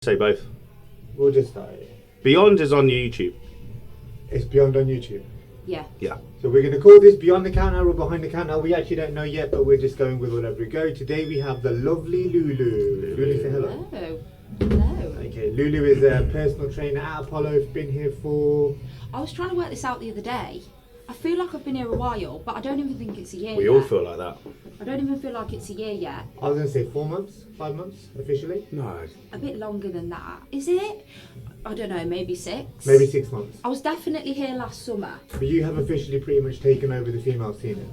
Say both. We'll just start it. Beyond is on YouTube. It's Beyond on YouTube. Yeah. Yeah. So we're going to call this Beyond the Counter or Behind the Counter. We actually don't know yet, but we're just going with whatever we go. Today we have the lovely Lulu. Lulu, say hello. Hello. Hello. Okay, Lulu is a personal trainer at Apollo. Been here for... I was trying to work this out the other day. I feel like I've been here a while, but I don't even think it's a year We yet. all feel like that. I don't even feel like it's a year yet. I was going to say 4 months, 5 months officially. No. A bit longer than that. Is it? I don't know, maybe 6? Maybe 6 months. I was definitely here last summer. But you have officially pretty much taken over the female scene.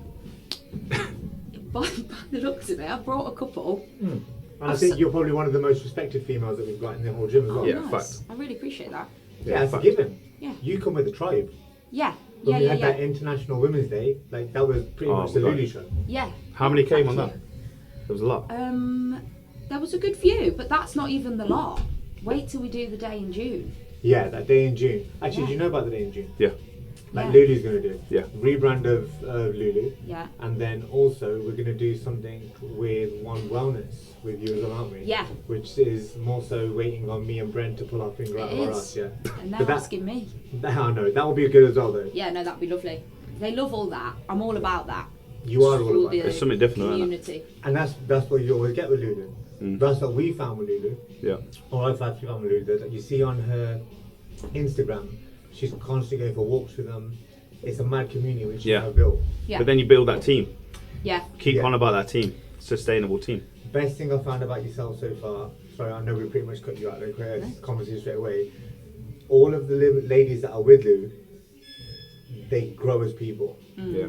By the looks of it, I brought a couple. And I think you're probably one of the most respected females that we've got in the whole gym as well. Yeah, nice. fact. I really appreciate that. Yeah, it's a fact. given. Yeah. You come with the tribe. Yeah. When Yeah, we yeah, had yeah. that International Women's Day, like that was pretty Oh, much the God. Lulu show. Yeah. How many came on Thank that? There was a lot. There was a good few, but that's not even the lot. Wait till we do the day in June. Yeah, that day in June. Actually, Yeah. do you know about the day in June? Yeah. Like Yeah. Lulu's going to do. Yeah. Rebrand of Lulu. Yeah. And then also we're going to do something with One Wellness with you as well, aren't we? Yeah. Which is more so waiting on me and Brent to pull our finger out It of our is. ass, yeah. And they're But that- asking me. I know, that will be good as well though. Yeah, no, that'd be lovely. They love all that. I'm all about that. You are all about the it. There's something different about that. community. And that's what you always get with Lulu. That's what we found with Lulu. Yeah. Or I've actually found with Lulu, that you see on her Instagram, she's constantly going for walks with them. It's a mad community which she Yeah. have built. Yeah. But then you build that team. Yeah. Keep Yeah. on about that team. Sustainable team. Best thing I found about yourself so far, sorry, I know we pretty much cut you out of the conversation straight away. All of the ladies that are with Lou, they grow as people. Yeah.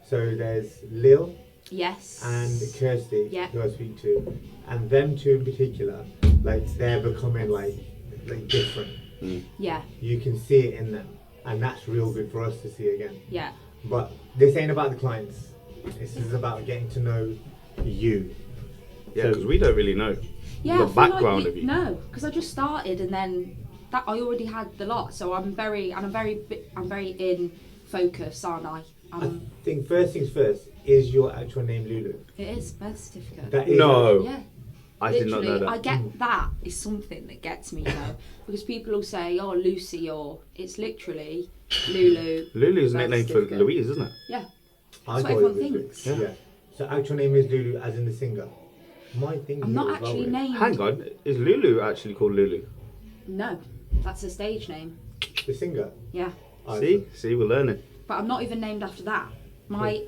So there's Lil Yes. and Kirsty, Yeah. who I speak to, and them two in particular, like they're becoming like different. Yeah. You can see it in them, and that's real good for us to see again. Yeah. But this ain't about the clients. This is about getting to know you. Yeah, because we don't really know Yeah. the I feel background like of you. No, because I just started and then that I already had the lot, so I'm very in focus, aren't I? I think first things first, is your actual name Lulu? It is birth certificate. That is No. Yeah. I did not know Literally, that. I get that is something that gets me, you know, because people will say, "Oh, Lucy," or it's literally Lulu. Lulu's a birth nickname for certificate. Louise, isn't it? Yeah. I That's what thought it everyone was thinks. Yeah. So actual name is Lulu, as in the singer. My thing. I'm here not as well actually is- named. Hang on. Is Lulu actually called Lulu? No, that's a stage name. The singer. Yeah, Ah, See, we're learning. but I'm not even named after that. My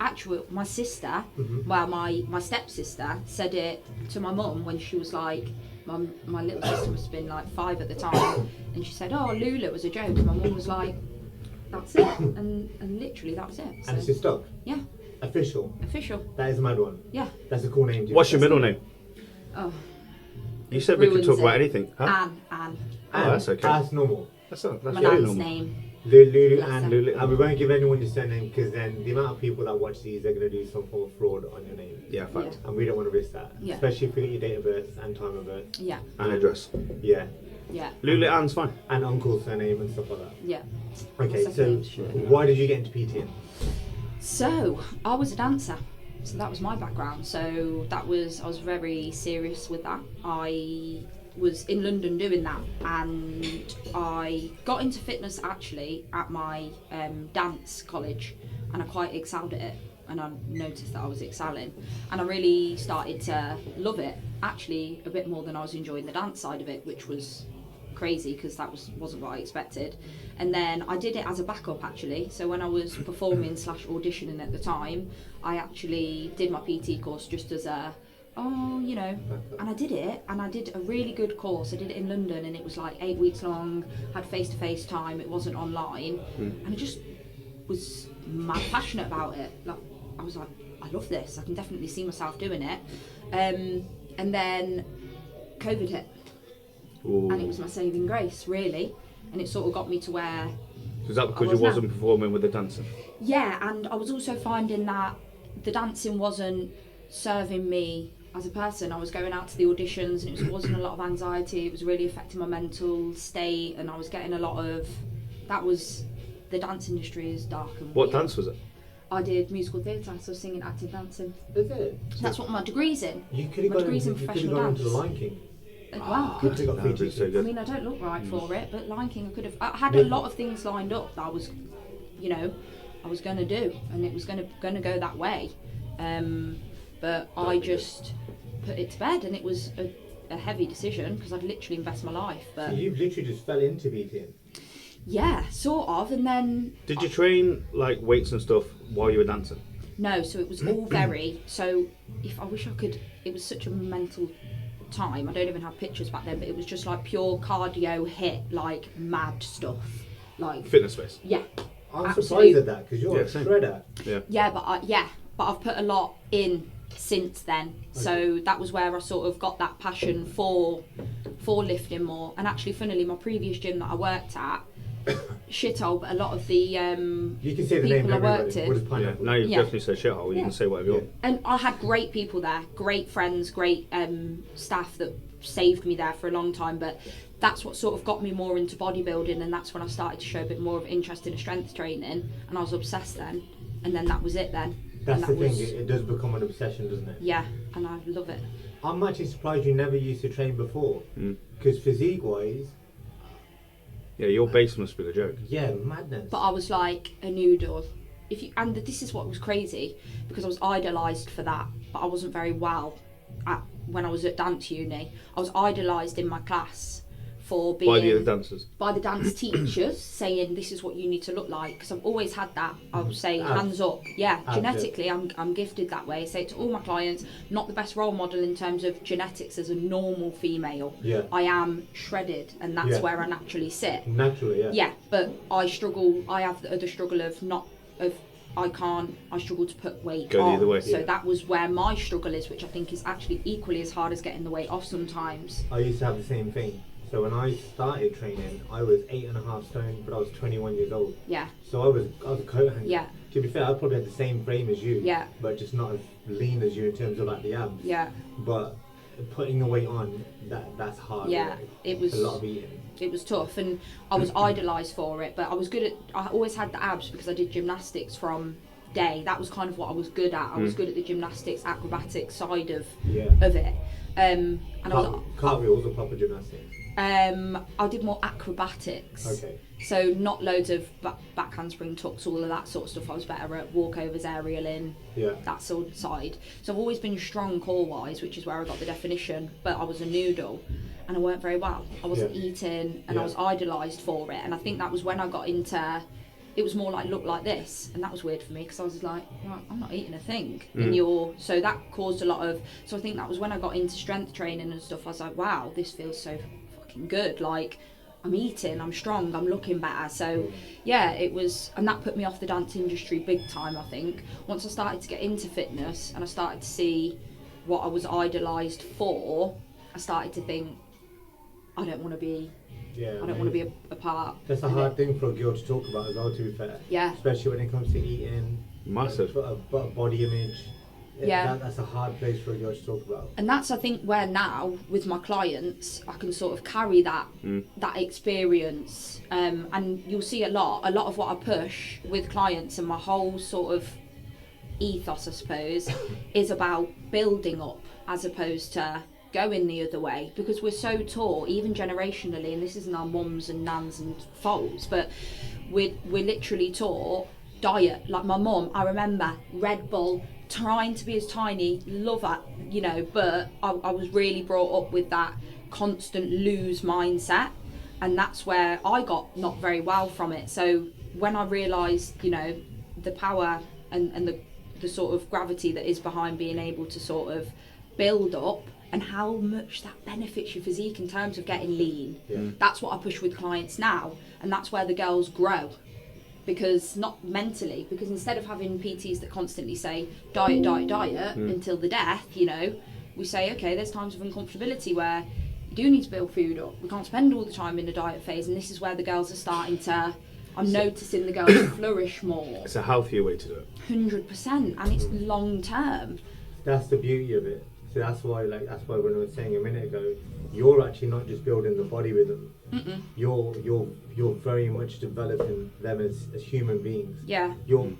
sister, well, my stepsister said it to my mum when she was like, my little sister must have been like 5 at the time, and she said, "Oh, Lulu was a joke," and my mum was like, "That's it," and literally that was it. So, And it's just stuck. yeah, Official. official. That is a mad one. Yeah. That's a cool name. Jim. What's your middle name? Oh, You said we could ruins talk about it. anything. Huh? Anne. Oh, that's okay. That's normal. That's My very nan's normal. name. Lulu Bless and her. Lulu. And we won't give anyone your surname because then the amount of people that watch these are going to do some form of fraud on your name. Yeah, fact. And we don't want to risk that. Yeah. Especially if you get your date of birth and time of birth. Yeah, And address. Yeah. yeah, Lulu Ann's fine. And uncle's surname and stuff like that. yeah. Okay, Second so name's sure. why did you get into PTing? So I was a dancer, so that was my background. So I was very serious with that. I was in London doing that, and I got into fitness actually at my dance college, and I quite excelled at it. And I noticed that I was excelling, and I really started to love it. Actually, a bit more than I was enjoying the dance side of it, which was crazy because that wasn't what I expected. And then I did it as a backup actually. So when I was performing / auditioning at the time, I actually did my PT course just as a and I did it, and I did a really good course. I did it in London, and it was like 8 weeks long, had face-to-face time, it wasn't online, and I just was mad passionate about it. Like, I was like, I love this, I can definitely see myself doing it. And then COVID hit, Ooh. and it was my saving grace, really. And it sort of got me to where, Was that because I you was now. wasn't performing with the dancing? yeah, and I was also finding that the dancing wasn't serving me as a person. I was going out to the auditions, and it wasn't a lot of anxiety. It was really affecting my mental state, and I was getting a lot of, the dance industry is dark and What weird. dance was it? I did musical theatre, so singing, acting, dancing. Is it? That's what my degree's in. You could have My gone, degree's in you could have professional gone into the dance. Lion King. Well, Could have got That would be featured. so I good. mean, I don't look right for it, but Lion King, I had a lot of things lined up that I was, I was going to do, and it was going to go that way. But I just put it to bed, and it was a heavy decision because I'd literally invested my life. But So you've literally just fell into BTing. yeah, sort of, and then Did you train like weights and stuff while you were dancing? no, so it was all very. So if I wish I could, it was such a mental time. I don't even have pictures back then, but it was just like pure cardio hit, like mad stuff, like Fitness space. yeah, I'm Absolute- surprised at that because you're Yeah, a same. shredder. yeah, but I've put a lot in since then. So that was where I sort of got that passion for lifting more. And actually, funnily, my previous gym that I worked at, shithole, but a lot of the You can say the name people I of worked everybody. in. What is Yeah. pineapple? Now you Yeah. definitely say shithole. You Yeah. can say whatever you want. And I had great people there, great friends, great staff that saved me there for a long time. But that's what sort of got me more into bodybuilding, and that's when I started to show a bit more of interest in strength training, and I was obsessed then. And then that was it then. That's and the that thing. was- It does become an obsession, doesn't it? Yeah, and I love it. I'm actually surprised you never used to train before. Because physique-wise, Yeah, your base must be the joke. yeah, madness. But I was like a noodle. And this is what was crazy, because I was idolised for that, but I wasn't very well when I was at dance uni. I was idolised in my class for being By the other dancers. by the dance teachers saying this is what you need to look like, because I've always had that. I would say Abs. hands up, yeah, Abs, genetically I'm gifted that way. I say it to all my clients, not the best role model in terms of genetics as a normal female. Yeah. I am shredded, and that's Yeah. where I naturally sit. Naturally, yeah. Yeah, but I struggle. I have the struggle of I struggle to put weight Go the on. other way. So Yeah. that was where my struggle is, which I think is actually equally as hard as getting the weight off sometimes. I used to have the same thing. So when I started training, I was 8.5 stone, but I was 21 years old. Yeah, So I was a coat hanger. Yeah. To be fair, I probably had the same frame as you. Yeah. But just not as lean as you in terms of like the abs. yeah, But putting the weight on, that's hard. Yeah, work. it was- a lot of eating. it was tough, and I was idolised for it. But I was good at. I always had the abs because I did gymnastics from day. That was kind of what I was good at. I was good at the gymnastics, acrobatic side of Yeah. it. And I was. Cartwheels or proper gymnastics. I did more acrobatics. Okay. So not loads of back handspring tucks, all of that sort of stuff. I was better at walkovers, aerialing, Yeah. that sort of side. So I've always been strong core-wise, which is where I got the definition. But I was a noodle, and I weren't very well. I wasn't Yeah. eating, and Yeah. I was idolised for it. And I think that was when I got into. It was more like look like this, and that was weird for me because I was like, right, I'm not eating a thing. And so that caused a lot of. So I think that was when I got into strength training and stuff. I was like, wow, this feels so fucking good. Like I'm eating, I'm strong, I'm looking better. So yeah, it was, and that put me off the dance industry big time. I think once I started to get into fitness and I started to see what I was idolised for, I started to think, I don't want to be. Yeah. I don't want to be a part. That's a of hard it. thing for a girl to talk about as well, to be fair. Yeah. Especially when it comes to eating. Massive. Body image. Yeah. That's a hard place for a girl to talk about. And that's, I think, where now with my clients I can sort of carry that experience, and you'll see a lot of what I push with clients, and my whole sort of ethos, I suppose, is about building up as opposed to going the other way, because we're so taught, even generationally, and this isn't our mums and nans and faults, but we're literally taught diet. Like my mum, I remember Red Bull, trying to be as tiny, love it, but I was really brought up with that constant lose mindset, and that's where I got not very well from it. So when I realised, the power and the sort of gravity that is behind being able to sort of build up, and how much that benefits your physique in terms of getting lean. Yeah. That's what I push with clients now, and that's where the girls grow. Because not mentally, because instead of having PTs that constantly say diet until the death, we say, okay, there's times of uncomfortability where you do need to build food up. We can't spend all the time in the diet phase, and this is where the girls are starting to. I'm noticing the girls flourish more. It's a healthier way to do it. 100%, and it's long term. That's the beauty of it. So that's why when I was saying a minute ago, you're actually not just building the body with them. You're very much developing them as human beings. Yeah, You're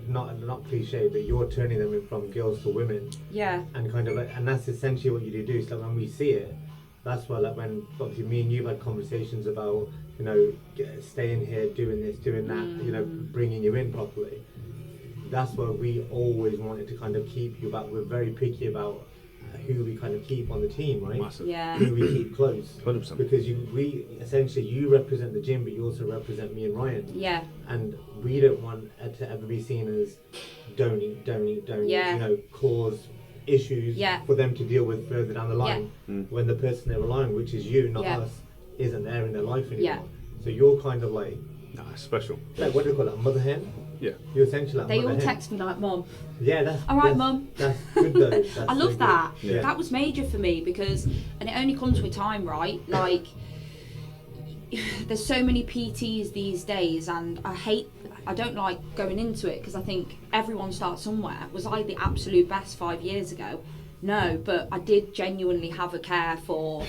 not cliche, but you're turning them from girls to women, yeah, and kind of and that's essentially what you do. So when we see it, that's why, like, when obviously me and you've had conversations about, staying here, doing this, doing that, bringing you in properly. That's why we always wanted to kind of keep you back. We're very picky about who we kind of keep on the team, right? Massive. Yeah. Who we keep close. 100%. Because we essentially, you represent the gym, but you also represent me and Ryan. Yeah. And we don't want it to ever be seen as don't eat, Yeah. cause issues Yeah. for them to deal with further down the line when the person they're relying, which is you, not Yeah. us, isn't there in their life anymore. Yeah. So you're kind of like It's special. what do you call it, a mother hen? Yeah. You're essentially like They mother all hen. text me like, Mum. Yeah, that's All right, that's- Mum. That's good though. That's I love so good. that. Yeah. That was major for me because, and it only comes with time, right? Like, there's so many PTs these days, and I don't like going into it because I think everyone starts somewhere. Was I the absolute best 5 years ago? No, but I did genuinely have a care for.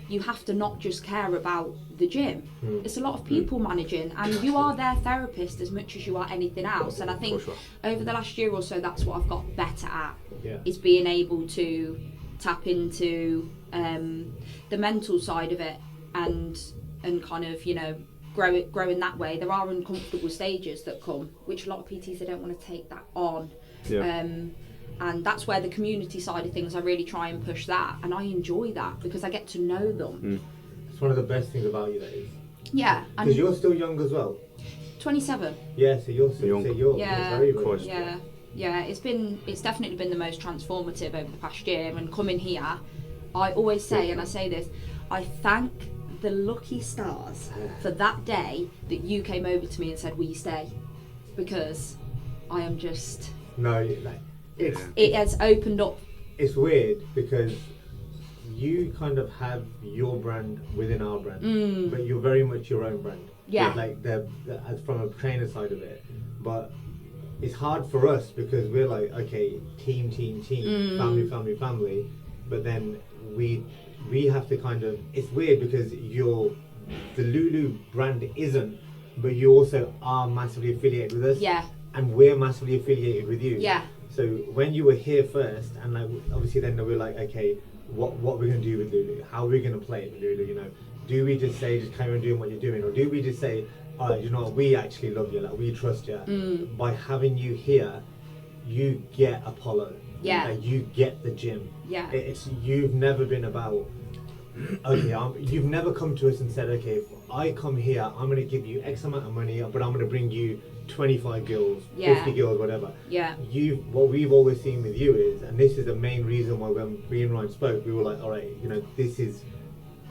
You have to not just care about the gym. It's a lot of people managing, and you are their therapist as much as you are anything else. And I think sure. over the last year or so, that's what I've got better at, Yeah. is being able to tap into the mental side of it and kind of, grow in that way. There are uncomfortable stages that come, which a lot of PTs, they don't want to take that on. Yeah. And that's where the community side of things, I really try and push that, and I enjoy that because I get to know them. It's one of the best things about you, that is. Yeah, Because and you're still young as well. 27. Yeah, so you're still Young. you're Yeah, very, very young. yeah. It's definitely been the most transformative over the past year. And coming here, I always say, and I say this, I thank the lucky stars for that day that you came over to me and said, "Will you stay?" Because I am just. No, like It has opened up. it's weird because you kind of have your brand within our brand, but you're very much your own brand. Yeah. Like as from a trainer side of it, but it's hard for us because we're like, okay, team, family, but then we have to kind of. It's weird because the Lulu brand isn't, but you also are massively affiliated with us. Yeah. And we're massively affiliated with you. Yeah. So when you were here first, and like obviously then we were like, okay, what we're gonna do with Lulu? How are we gonna play it with Lulu? Do we just say just carry on doing what you're doing, or do we just say, all right, what, we actually love you, like we trust you. By having you here, you get Apollo. Yeah. Like, you get the gym. Yeah. It's you've never been about. Okay, you've never come to us and said, okay, if I come here, I'm gonna give you X amount of money, but I'm gonna bring you 25 girls, Yeah. 50 girls, whatever. Yeah. What we've always seen with you is, and this is the main reason why when me and Ryan spoke, we were like, all right,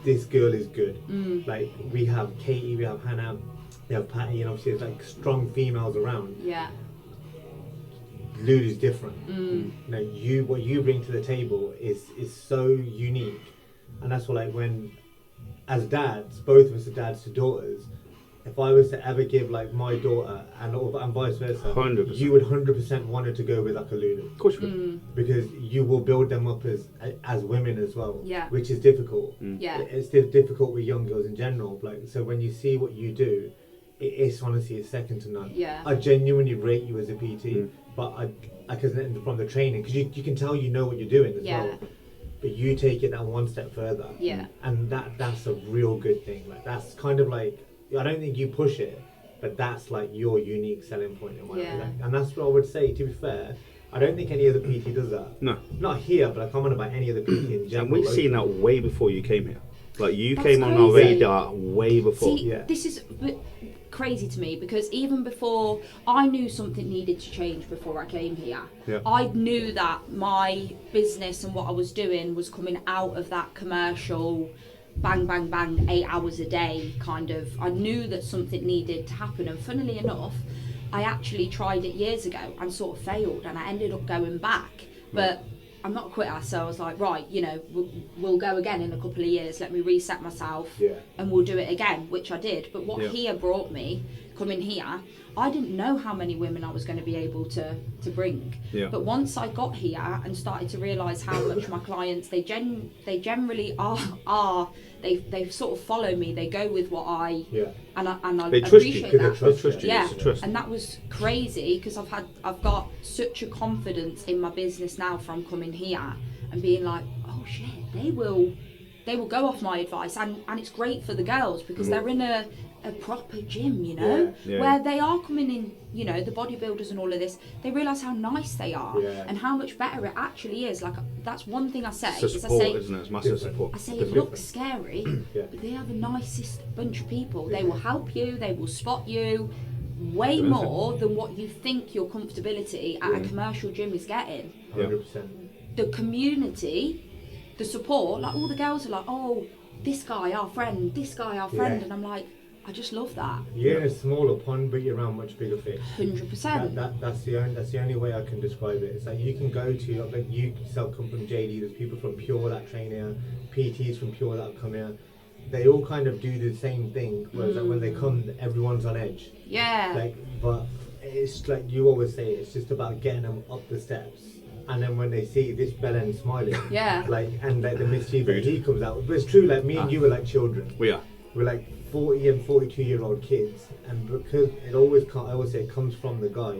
this girl is good. Like we have Katie, we have Hannah, we have Patty, and obviously there's like strong females around. Yeah. Lulu's different. What you bring to the table is so unique, and that's why like when, as dads, both of us are dads to daughters. If I was to ever give like my daughter and vice versa, 100%. you would 100% want her to go with like a Lulu. Of course you would. Because you will build them up as women as well. Yeah. Which is difficult. Yeah. It's difficult with young girls in general. Like so when you see what you do, it's honestly a second to none. Yeah. I genuinely rate you as a PT, but because from the training, because you can tell you know what you're doing as Yeah. well. But you take it that one step further. Yeah. And that's a real good thing. Like that's kind of like, I don't think you push it, but that's like your unique selling point in my Yeah. life. And that's what I would say, to be fair. I don't think any other PT does that. No. Not here, but I comment about any other PT in general. And we've seen that way before you came here. Like you That's came on our crazy. radar way before. See, Yeah. this is crazy to me because even before I knew something needed to change before I came here. Yeah. I knew that my business and what I was doing was coming out of that commercial bang, bang, bang, 8 hours a day kind of. I knew that something needed to happen, and funnily enough, I actually tried it years ago and sort of failed, and I ended up going back. But I'm not a quitter, so I was like, right, we'll go again in a couple of years. Let me reset myself, and we'll do it again, which I did. But what here brought me, coming here, I didn't know how many women I was going to be able to bring. Yeah. But once I got here and started to realise how much my clients, they generally are they sort of follow me. They go with what I and I They trust you. appreciate They that. trust you. Yeah, It's a trust. and that was crazy because I've got such a confidence in my business now from coming here and being like, oh shit, they will go off my advice, and it's great for the girls because they're in a proper gym, you know, where they are coming in, you know, the bodybuilders and all of this, they realise how nice they are and how much better it actually is. Like, that's one thing I say. It's support, isn't it? It's massive support. I say it looks scary, but they are the nicest bunch of people. They will help you, they will spot you way more than what you think your comfortability at a commercial gym is getting. 100%. The community, the support, like all the girls are like, oh, this guy our friend, this guy our friend, and I'm like, I just love that. You're in a smaller pond, but you're around much bigger fish. 100%. That's the only way I can describe it. It's like you can go to, like, you yourself come from JD. There's people from Pure that train here, PTs from Pure that come here. They all kind of do the same thing. Whereas like when they come, everyone's on edge. Yeah. Like, but it's like you always say, it's just about getting them up the steps. And then when they see this bellend smiling, like, and like the mischief that he comes out. But it's true. Like me and you were like children. We are. We're like 40 and 42-year-old kids, and because I always say it comes from the guy,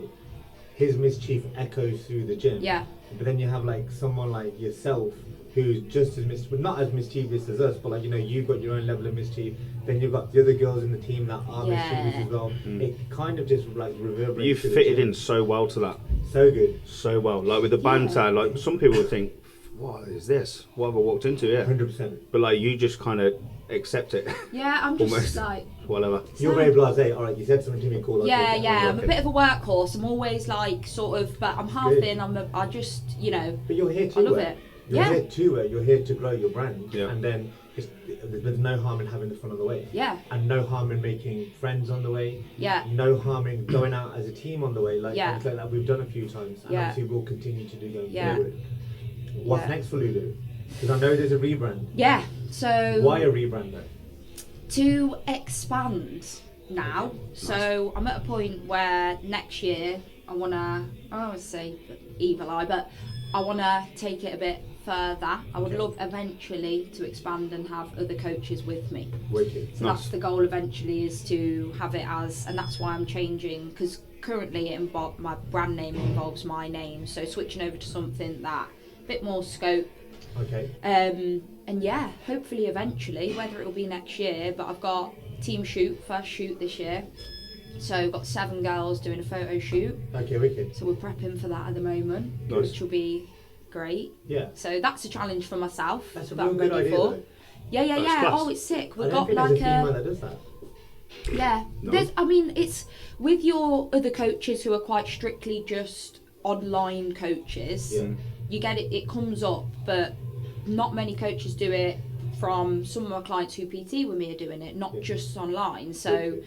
his mischief echoes through the gym. Yeah. But then you have like someone like yourself who's just as not as mischievous as us, but like, you know, you've got your own level of mischief. Then you've got the other girls in the team that are mischievous as well. It kind of just like reverberates. You fitted in so well to that. So good. So well. Like with the banter, like some people would think, what is this? What have I walked into? Yeah. 100%. But like you just kind of accept it. Yeah, I'm just Almost. like, whatever. You're very blasé. All right, you said something to me cool. Like, I'm a bit of a workhorse. I'm always like sort of, but I'm half in. I just, you know. But you're here too. I love it. You're here too. You're here to grow your brand, Yeah. and then there's no harm in having the fun on the way. Yeah. And no harm in making friends on the way. Yeah. No harm in going out as a team on the way. Like, Yeah. like that we've done a few times, and obviously we'll continue to do going forward. What's next for Lulu? Because I know there's a rebrand. Yeah. So. Why a rebrand though? To expand now. So I'm at a point where next year I would say evil eye, but I want to take it a bit further. I would love eventually to expand and have other coaches with me. Wicked. So that's the goal eventually, is to have it as, and that's why I'm changing, because currently my brand name involves my name. So switching over to something that a bit more scope. Okay. And yeah, hopefully eventually, whether it will be next year, but I've got team first shoot this year. So I've got 7 girls doing a photo shoot. Okay, wicked. So we're prepping for that at the moment, Nice. which will be great. Yeah. So that's a challenge for myself. That's a that real I'm good ready idea for. though. Yeah. class. Oh, it's sick. I We've don't got think like there's a female that does that. yeah. No. I mean, it's with your other coaches who are quite strictly just online coaches. Yeah. You get it. It comes up, but not many coaches do it. From some of my clients who PT with me are doing it, not just online. So,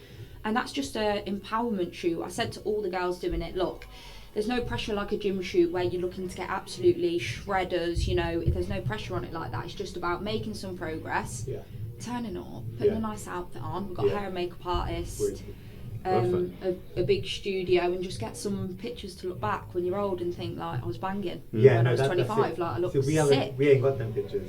and that's just a empowerment shoot. I said to all the girls doing it, look, there's no pressure like a gym shoot where you're looking to get absolutely shredders. You know, if there's no pressure on it like that, it's just about making some progress, turning up, putting a nice outfit on. We've got a hair and makeup artist. A big studio, and just get some pictures to look back when you're old and think like I was banging when I was 25. Like I look sick. We ain't got them pictures.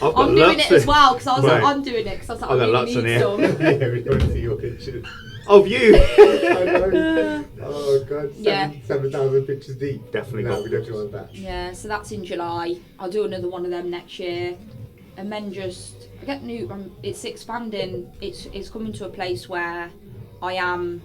I'm doing it as well because I was like, I'm doing it because I was like, I really need some. Yeah, we want to see your pictures. Of you. I know. Oh god, 7,000 pictures deep. Definitely no, got we don't want that. Yeah, so that's in July. I'll do another one of them next year, and then just I get new. It's expanding. It's coming to a place where I am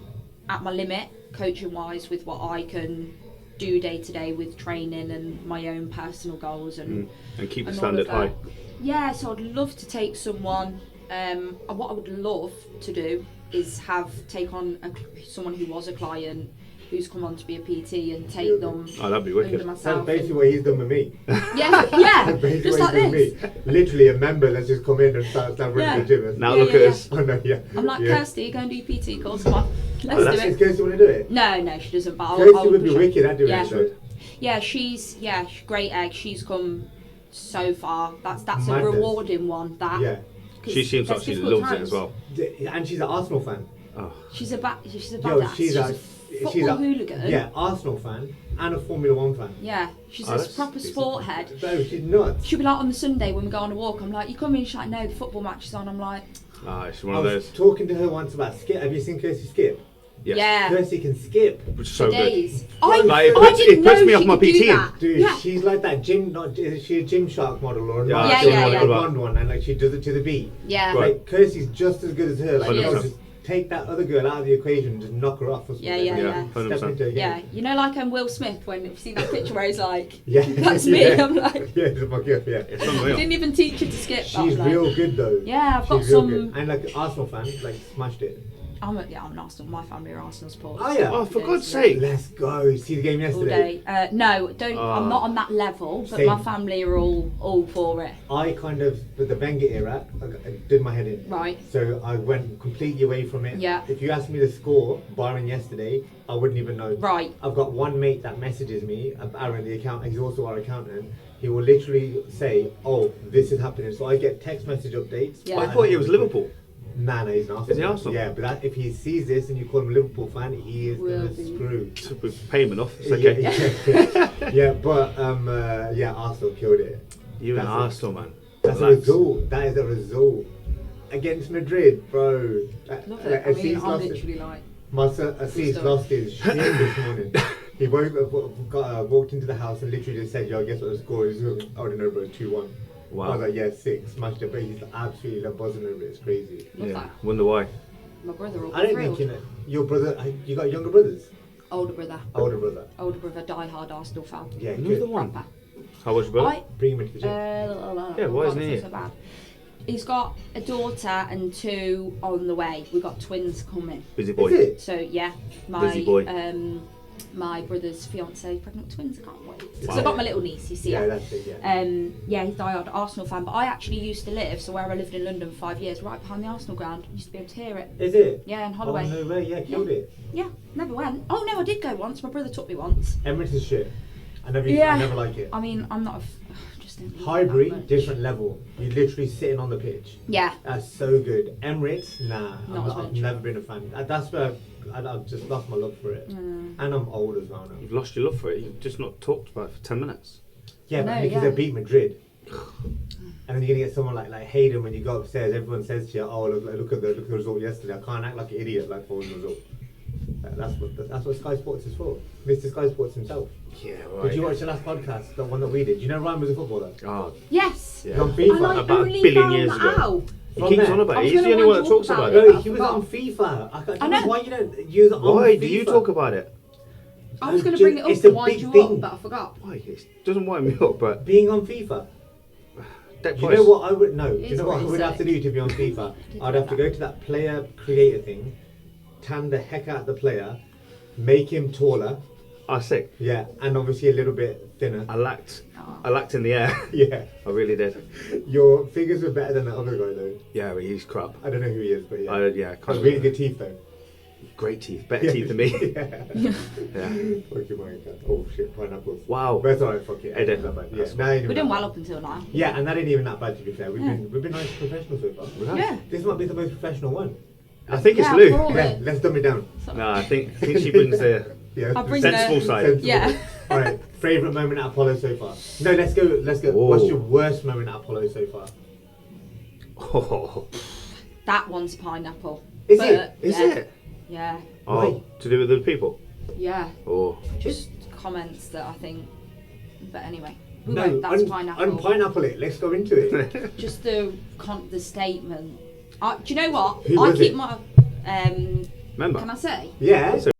at my limit, coaching wise, with what I can do day to day with training and my own personal goals and keep the and standard all of high. that. Yeah, so I'd love to take someone. What I would love to do is take on someone who was a client, who's come on to be a PT, and take them that'd be wicked. under myself. That's basically what he's done with me. Yeah, That's basically just what like he's this. done with me. Literally a member that's just come in and start running the gym. Now look at us. Oh no, yeah. I'm like, Kirsty, go and do PT course, come on. Let's do Is it. Kirsty want to do it? No, she doesn't, but I'll Kirsty would be push her. wicked at doing Yeah. it though. Yeah, she's great egg. She's come so far. That's a Madness. rewarding one. That Yeah. 'cause She seems like there's she difficult loves it times. as well. And she's an Arsenal fan. Oh. She's a badass. Yo, she's a football hooligan. Yeah, Arsenal fan and a Formula 1 fan. Yeah, she's Oh, a that's proper decent. sport head. No, she's nuts. She'll be like on the Sunday when we go on a walk. I'm like, you come in? She's like, no, the football match is on. I'm like, She's one I of was those. talking to her once about skip. Have you seen Kirsty skip? Yes. Yeah. Kirsty can skip. Which is so For good. days. Like, I didn't it puts know me she off my could do PT. that. Dude, Yeah. she's like that gym. Not is she a Gymshark model or Yeah, Yeah, yeah, like yeah. a blonde one, and like she does it to the beat. Yeah. Right. Like Kirsty's just as good as her. Like, She you know, is. just take that other girl out of the equation and just knock her off or something. Yeah, yeah, Like, yeah. Step 100%. into her Yeah, game. you know, like Will Smith when you've seen that picture where he's like, Yeah, that's me. yeah. I'm like, Yeah, just fuck up, yeah. It's I unreal. didn't even teach you to skip. but She's I'm like, real good though. Yeah, I've got She's real some. good. And like Arsenal fan, like smashed it. I'm an Arsenal. My family are Arsenal supporters. Oh, yeah. Oh, for Yes, God's yeah. sake. Let's go. See the game All yesterday. day. No, don't. I'm not on that level, but Same. my family are all for it. I kind of, with the Wenger era, I did my head in. Right. So I went completely away from it. Yeah. If you asked me the score, barring yesterday, I wouldn't even know. Right. I've got one mate that messages me, Aaron, the accountant. He's also our accountant. He will literally say, "Oh, this is happening." So I get text message updates. Yeah. I thought it was Liverpool. Nah, he's an Arsenal. Is he Arsenal? Yeah, but if he sees this and you call him a Liverpool fan, he is Will gonna be. screw. With payment off. It's okay. Yeah, but Arsenal killed it. You and That's it. Arsenal, man. That's a Relax. result. That is a result against Madrid, bro. Love it. I mean, I'm lost literally like, My son Assis Stuff. lost his shit this morning. He walked into the house and literally just said, "Yo, guess what the score is?" I don't know, bro, 2-1. Wow. I was like, "Yeah, 6." Smashed it, but he's absolutely like, buzzing over it. It's crazy. love Yeah. that. Wonder why. My brother will I don't thrilled. think your brother. You got younger brothers, Older brother. older brother. Older brother, die-hard Arsenal fan. Yeah, Another good. one. Proper. How was your brother? I, Bring him into the gym. Yeah, why isn't he he here? so bad? He's got a daughter and 2 on the way. We've got twins coming. Busy boy. Is it? So yeah, Busy boy. my brother's fiance pregnant with twins. I can't wait. Wow. So I got my little niece. You see Yeah, her. that's it. Yeah. Yeah, he's diehard Arsenal fan. But I actually used to live, so where I lived in London for 5 years, right behind the Arsenal ground. Used to be able to hear it. Is it? Yeah, in Oh Holloway. no way! Yeah, killed it. Yeah, never went. Oh no, I did go once. My brother took me once. Emirates is shit. I never like it. I mean, I'm not a just don't eat that Highbury, much. different level. You're literally sitting on the pitch. Yeah. That's so good. Emirates, nah. Not as I've much. never been a fan. That's where I've just lost my love for it. And I'm old as well now. You've lost your love for it. You've just not talked about it for 10 minutes. Yeah, I but know, because yeah. they beat Madrid. And then you're gonna get someone like Hayden when you go upstairs. Everyone says to you, "Oh, look at the result yesterday." I can't act like an idiot like for the result. That's what Sky Sports is for. Mr. Sky Sports himself. Yeah, Did you watch the last podcast, the one that we did? Do you know Ryan was a footballer? Oh, Yes. yeah. He's on And FIFA. I About a only billion found years that ago. out. He From keeps there. on about I it. was He's the gonna only one that wind talks you up about about it. it. No, he was forgot. on FIFA. I I don't know know. why you don't use it on Why FIFA. do you talk about it? I was going Just- to bring it up it's to a wind big you thing. up, but I forgot. Why? It doesn't wind me up, but Being on FIFA. that You price. know what I would know? It You is know what I pretty would have to sick. do to be on FIFA? did I'd know have to that. go to that player creator thing, tan the heck out of the player, make him taller, Ah, sick. yeah, and obviously a little bit thinner. I lacked Oh. in the air. Yeah, I really did. your figures were better than the other guy though. Yeah, but he's crap. I don't know who he is, but yeah. Yeah, Has kind really good teeth though. Great teeth, better teeth than me. Yeah. Yeah. Fuck you, my God. Oh shit, pineapples. Wow. But it's alright, fuck it. Ed, Ain't that bad. Yeah, that's nah, ain't We're even doing that well bad. up until now. Yeah, and that ain't even that bad to be fair. Yeah. We've been nice professionals so far. We have. Yeah. This might be the most professional one. I think it's Yeah, Lou. we're all- Yeah, let's dumb it down. No, I think she brings the Yeah. I'll bring sensible the- side. Sensible. Yeah. Alright, favourite moment at Apollo so far? No, let's go. Whoa. What's your worst moment at Apollo so far? Oh, That one's pineapple. Is But, it? is yeah, it? Yeah. Oh, Why? to do with other people. Yeah. Oh, Just comments that I think. But anyway, we No, won't. That's pineapple. Unpineapple it. Let's go into it. Just the statement. Do you know what? Who I was keep it? my. remember? Can I say? Yeah. So-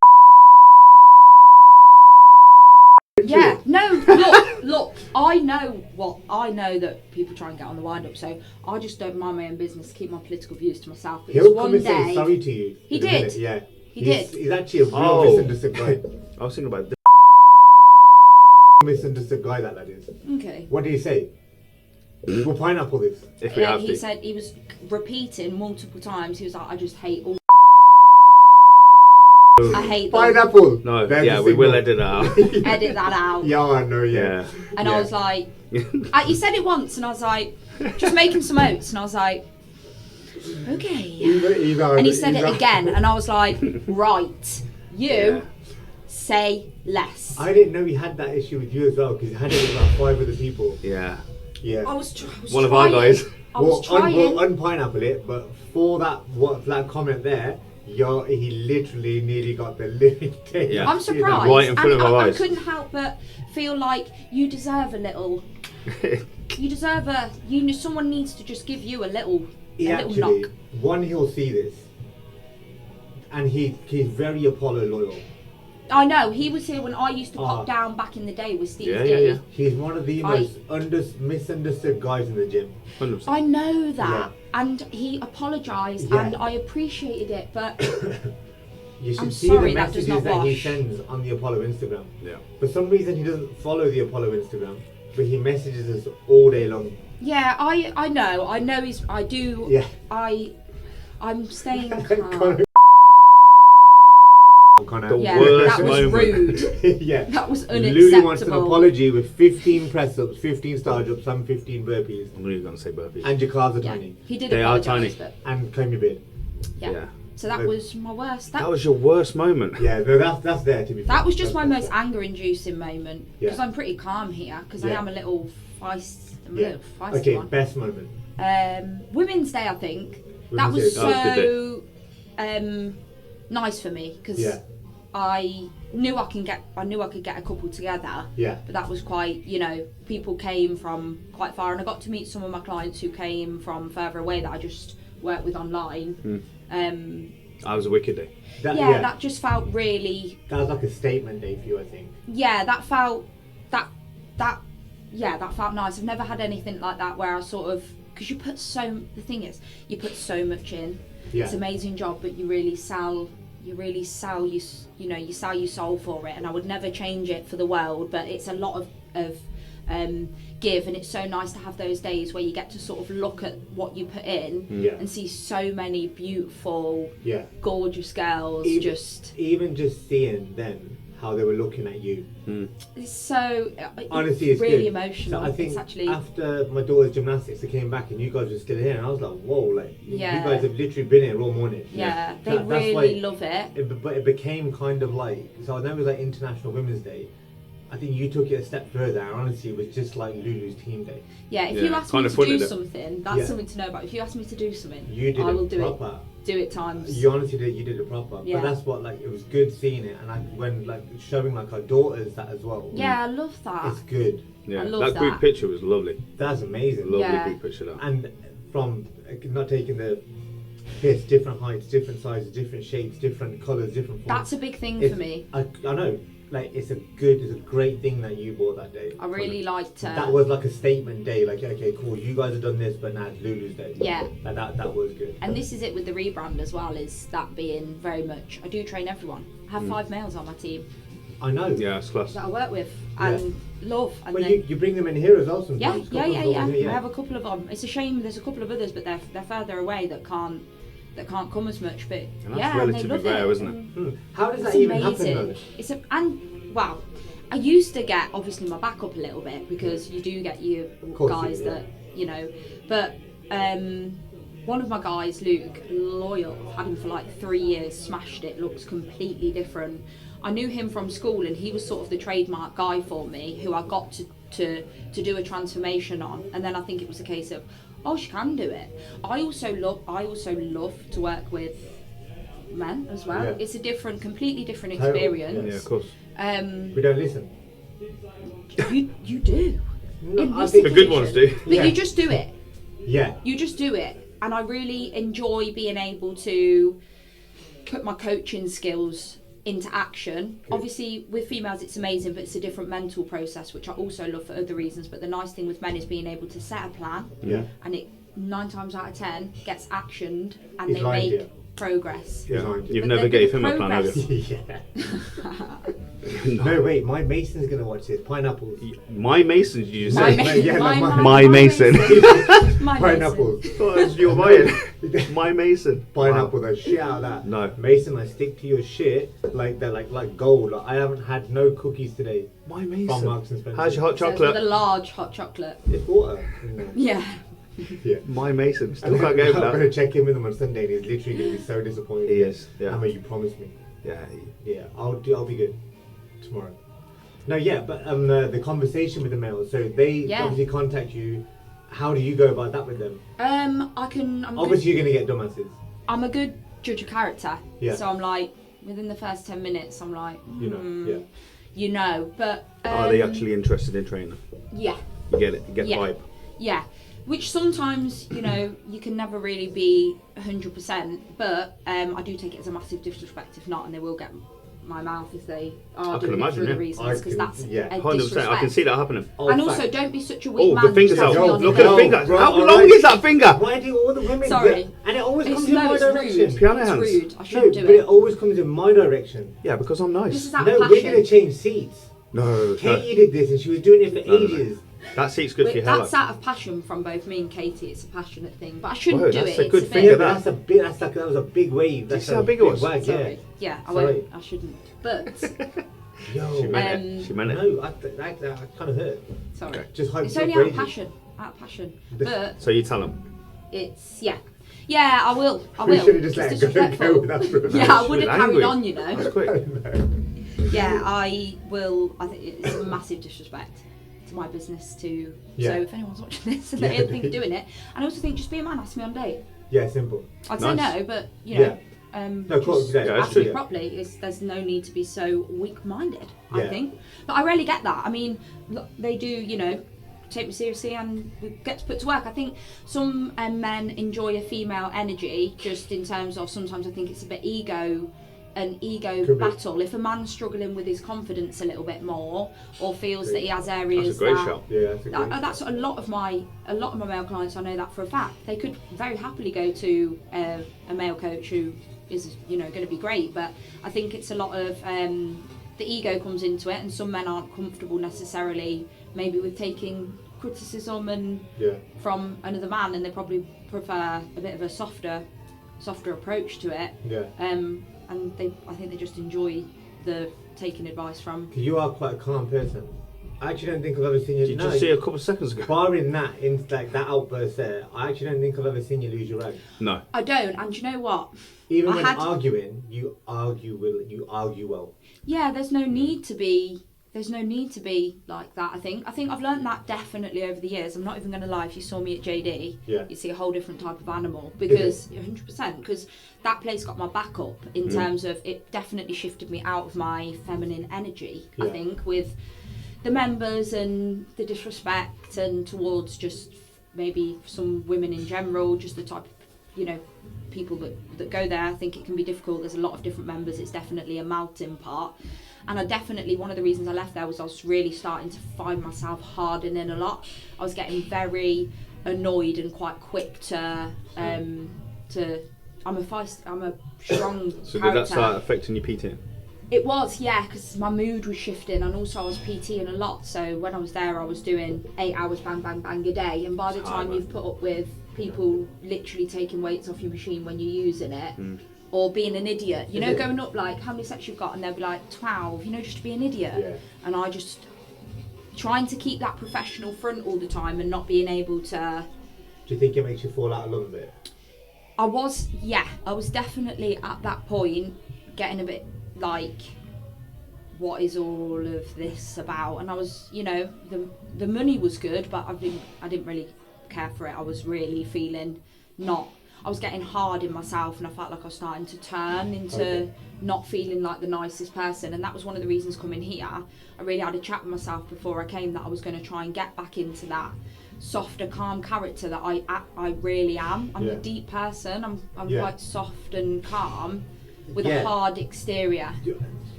Yeah. No. Look. I know that people try and get on the wind up, so I just don't mind my own business. Keep my political views to myself. Because He'll one come and day say sorry to you. He in a did. minute, Yeah. He did. He's actually a real Oh. misunderstood guy. I was thinking about this. Misunderstood guy that is. Okay. What did he say? We'll pineapple this. If we have He to. said he was repeating multiple times. He was like, "I just hate all. I hate them." Pineapple. No, There's yeah, the we will signal. edit it out. Edit that out. Yeah, I know. Yeah. Yeah. And Yeah. I was like, he said it once, and I was like, just making some oats, and I was like, okay. And he said it again, and I was like, right, you Yeah. say less. I didn't know he had that issue with you as well because he had it with about 5 other people. Yeah. Yeah. I was One of our trying. guys. I was trying. Well, unpineapple it, but for that comment there, He literally nearly got the living day. Yeah. I'm surprised. Right in front and of our I eyes. couldn't help but feel like you deserve a little. You deserve someone needs to just give you a little knock. One, he'll see this, and he's very Apollo loyal. I know, he was here when I used to pop down back in the day with Steve Yeah, D. yeah, yeah. He's one of the most misunderstood guys in the gym. 100%. I know that, Yeah. and he apologised, Yeah. and I appreciated it, but You should I'm see sorry, the that does messages not that he wash. sends on the Apollo Instagram. Yeah. For some reason, he doesn't follow the Apollo Instagram, but he messages us all day long. yeah, I know I do. Yeah. I'm staying Connor. The Yeah, worst that was moment. rude. Yeah. That was Lulu unacceptable. wants an apology with 15 press-ups, 15 star jumps, and 15 burpees. I'm really going to say burpees. And your calves are Yeah, tiny. he did They are apologise, tiny. but And comb your beard. yeah. Yeah. So that was my worst. That was your worst moment. Yeah, no, that's there to be fair. That was just my That's most there. anger-inducing moment because Yeah. I'm pretty calm here because I Yeah. am a little feisty. Yeah. Okay, best moment. Women's Day, I think that Women's was Day. That was a so nice for me because Yeah. I knew I could get a couple together. Yeah. But that was quite, people came from quite far, and I got to meet some of my clients who came from further away that I just worked with online. That was a wicked day. That just felt really. That was like a statement day for you, I think. Yeah, that felt that felt nice. I've never had anything like that where I sort of, because the thing is, you put so much in. Yeah. It's an amazing job, but you really sell you sell your soul for it, and I would never change it for the world, but it's a lot of give, and it's so nice to have those days where you get to sort of look at what you put in and see so many beautiful, gorgeous girls. Even just seeing them, how they were looking at you. It's so Honestly, it's really good. emotional. So I think it's actually after my daughter's gymnastics, they came back and you guys were still here, and I was like, whoa, like Yeah. you guys have literally been here all morning. yeah, they That's really why love it. But it became kind of like, so I know it was like International Women's Day. I think you took it a step further, and honestly, it was just like Lulu's team day. Yeah, if Yeah, you ask me kind to of do funded it. something, that's Yeah. something to know about. If you ask me to do something, You did I it will do proper. it. Do it times. You honestly did. You did it proper. Yeah. But that's what, like, it was good seeing it, and like when like showing like our daughters that as well. Yeah, I love that. It's good. Yeah, I love that group that. picture was lovely. That's amazing. Lovely Yeah. group picture that. And from not taking the piss, different heights, different sizes, different shapes, different colours, different forms. That's a big thing It's- for me. I know. Like it's a great thing that you bought that day. I really liked That was like a statement day. Like, okay, cool, you guys have done this, but now it's Lulu's day. Yeah. And that was good. And this is it with the rebrand as well, is that being very much, I do train everyone. I have 5 males on my team I know. Yeah, it's class. that I work with and love. And But then, you bring them in here as well yeah, sometimes. yeah. Couple of them, I have a couple of them. It's a shame there's a couple of others, but they're further away that can't come as much. But And that's yeah, and they relatively love rare, it. isn't it? How does It's that even amazing. happen though? I used to get obviously my back up a little bit because you do get your course guys you do, that but one of my guys, Luke, loyal, had him for like 3 years, smashed it, looks completely different. I knew him from school, and he was sort of the trademark guy for me, who I got to do a transformation on, and then I think it was a case of, oh, she can do it. I also love to work with men as well. Yeah. It's a completely different Totally, experience. Yeah, of course. We don't listen. You do. No, In I this think The good position. ones do. But Yeah. you just do it. Yeah. You just do it. And I really enjoy being able to put my coaching skills into action. Good. Obviously, with females, it's amazing, but it's a different mental process, which I also love for other reasons. But the nice thing with men is being able to set a plan, Yeah. and it 9 times out of 10 gets actioned, and It's they right, make yeah. progress. Yeah. Behind you. You've But never the gave him a plan, have progress- you? Yeah. No, wait. My Mason's gonna watch this. Pineapples. My Mason, did you My say? Ma- Yeah, my- like my- My Mason. My Pineapples. Oh, it's your Mayan. My Mason. Pineapple. The shit out of that. No. Mason, I stick to your shit like they're like gold. Like, I haven't had no cookies today. My From Mason. Marks and Spencer. How's your hot So it's with a chocolate? large hot chocolate. It's water. In there. Yeah. Yeah. My Mason. Still I'm can't get over gonna that. check in with him on Sunday, and he's literally gonna be so disappointed. He is. Yeah. Emma, you promised me. Yeah. Yeah, I'll be good tomorrow. No, yeah, but the conversation with the males. So they Yeah. obviously contact you. How do you go about that with them? I'm Obviously, you're gonna get dumbasses. I'm a good judge a character. Yeah. So I'm like, within the first 10 minutes, I'm like, but Are they actually interested in training? Yeah. You get it. You get the vibe. Yeah. Which sometimes, you can never really be 100%, but I do take it as a massive disrespect if not, and they will get my mouth if they are doing it for other reasons, because that's a 100%. disrespect. I can see that happening. And also, don't be such a weak man. The finger's out. Look at the finger. Bro, How long is that finger? Why do all the women Sorry. and it always comes It's, in no, my it's direction. rude. Piano It's hands. rude. I shouldn't do But it it. always comes in my direction. Yeah, because I'm nice. This is out No, of we're passion. going to change seats. No. Katie did this and she was doing it for ages. That seat's good for your hair. That's out of passion from both me and Katie. It's a passionate thing, but I shouldn't Whoa, do that's it. a good It's thing Yeah, of but that. that was a big wave. That's see how big it was? Wag, Sorry. Yeah, I Sorry. won't. I shouldn't. But Yo, She meant it. She meant it. no, that kind of hurt. sorry, Okay. Just hyped it's you up only for out of ages. passion. Out of passion. But So you tell them. it's yeah. I will. We should have just let It's it go disrespectful. with that for a Yeah, I She would was have carried angry. on. That's quick. Yeah, I will. I think it's a massive disrespect to my business too. Yeah. So if anyone's watching this and they don't think of doing it, and I also think just be a man, ask me on a date. Yeah, simple. I'd say Nice. no, but Yeah. just course, yeah, that's ask true. me properly. There's no need to be so weak-minded. I Yeah. think, but I rarely get that. I mean, look, they do, take me seriously and we get to put to work. I think some men enjoy a female energy just in terms of sometimes I think it's a bit an ego Could be. battle. If a man's struggling with his confidence a little bit more or feels that he has That's areas a great that shout. Yeah, that's a great. that's a lot of my male clients. I know that for a fact. They could very happily go to a male coach who is going to be great, but I think it's a lot of the ego comes into it, and some men aren't comfortable necessarily maybe with taking criticism and from another man, and they probably prefer a bit of a softer approach to it. Yeah. And I think they just enjoy the taking advice from. Because you are quite a calm person. I actually don't think I've ever seen you. Did you just see a couple of seconds ago? Barring that, in like that outburst there, I actually don't think I've ever seen you lose your rag. No. I don't, and you know what? Even I when had- arguing, you argue well. Yeah, there's no need to be like that. I think I've learned that definitely over the years. I'm not even going to lie. If you saw me at JD, you'd see a whole different type of animal, because 100%, because that place got my back up in terms of it definitely shifted me out of my feminine energy. I think with the members and the disrespect and towards just maybe some women in general, just the type of people that go there. I think it can be difficult. There's a lot of different members. It's definitely a melting pot. And one of the reasons I left there was I was really starting to find myself hardening a lot. I was getting very annoyed and quite quick to I'm a strong So character. did that start affecting your PT? It was, yeah, because my mood was shifting, and also I was PTing a lot. So when I was there, I was doing 8 hours bang bang bang a day, and by the time you've put up with people literally taking weights off your machine when you're using it, or being an idiot, going up like how many sets you've got, and they'll be like 12, just to be an idiot. Yeah. And I just trying to keep that professional front all the time and not being able to. Do you think it makes you fall out of love a bit? I was definitely at that point getting a bit like, what is all of this about? And I was, the money was good, but I didn't really care for it. I was really feeling I was getting hard in myself, and I felt like I was starting to turn into not feeling like the nicest person. And that was one of the reasons coming here. I really had a chat with myself before I came that I was going to try and get back into that softer, calm character that I really am. I'm a deep person. I'm quite soft and calm with a hard exterior.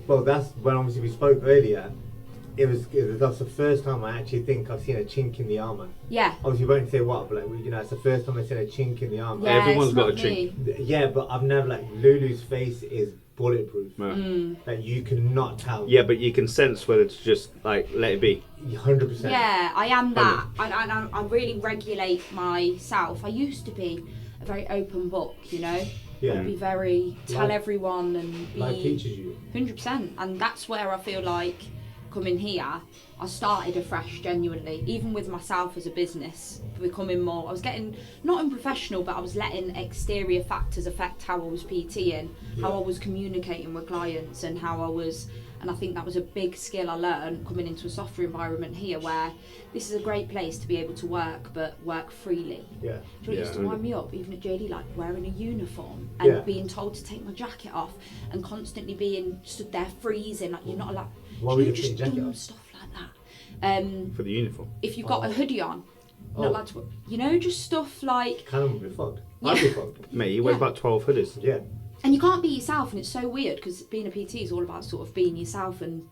Well, that's when obviously we spoke earlier. That's the first time I actually think I've seen a chink in the armour. Yeah. Obviously, you won't say what, but it's the first time I've seen a chink in the armour. Yeah, Everyone's it's got not a chink. me. Yeah, but I've never Lulu's face is bulletproof. Yeah. That you cannot tell. Yeah, but you can sense whether it's just like let it be. 100%. Yeah, I am that. I really regulate myself. I used to be a very open book, Yeah. I'd be very tell Life- everyone and be Life teaches you. 100%, and that's where I feel like coming here, I started afresh, genuinely, even with myself as a business, becoming more, I was getting, not unprofessional, but I was letting exterior factors affect how I was PTing, how I was communicating with clients, and how I was, and I think that was a big skill I learned coming into a software environment here, where this is a great place to be able to work, but work freely. Yeah. Do you know what used to wind me up, even at JD, like wearing a uniform and being told to take my jacket off and constantly being stood there freezing, like you're not allowed. Why Do you would know, you just put your jacket dumb off? stuff like that. For the uniform. If you've got a hoodie on, not allowed to, you know, just stuff like. Kind of be fucked. Yeah. I'd be fucked. Mate, you wear about 12 hoodies. Yeah. And you can't be yourself, and it's so weird because being a PT is all about sort of being yourself, and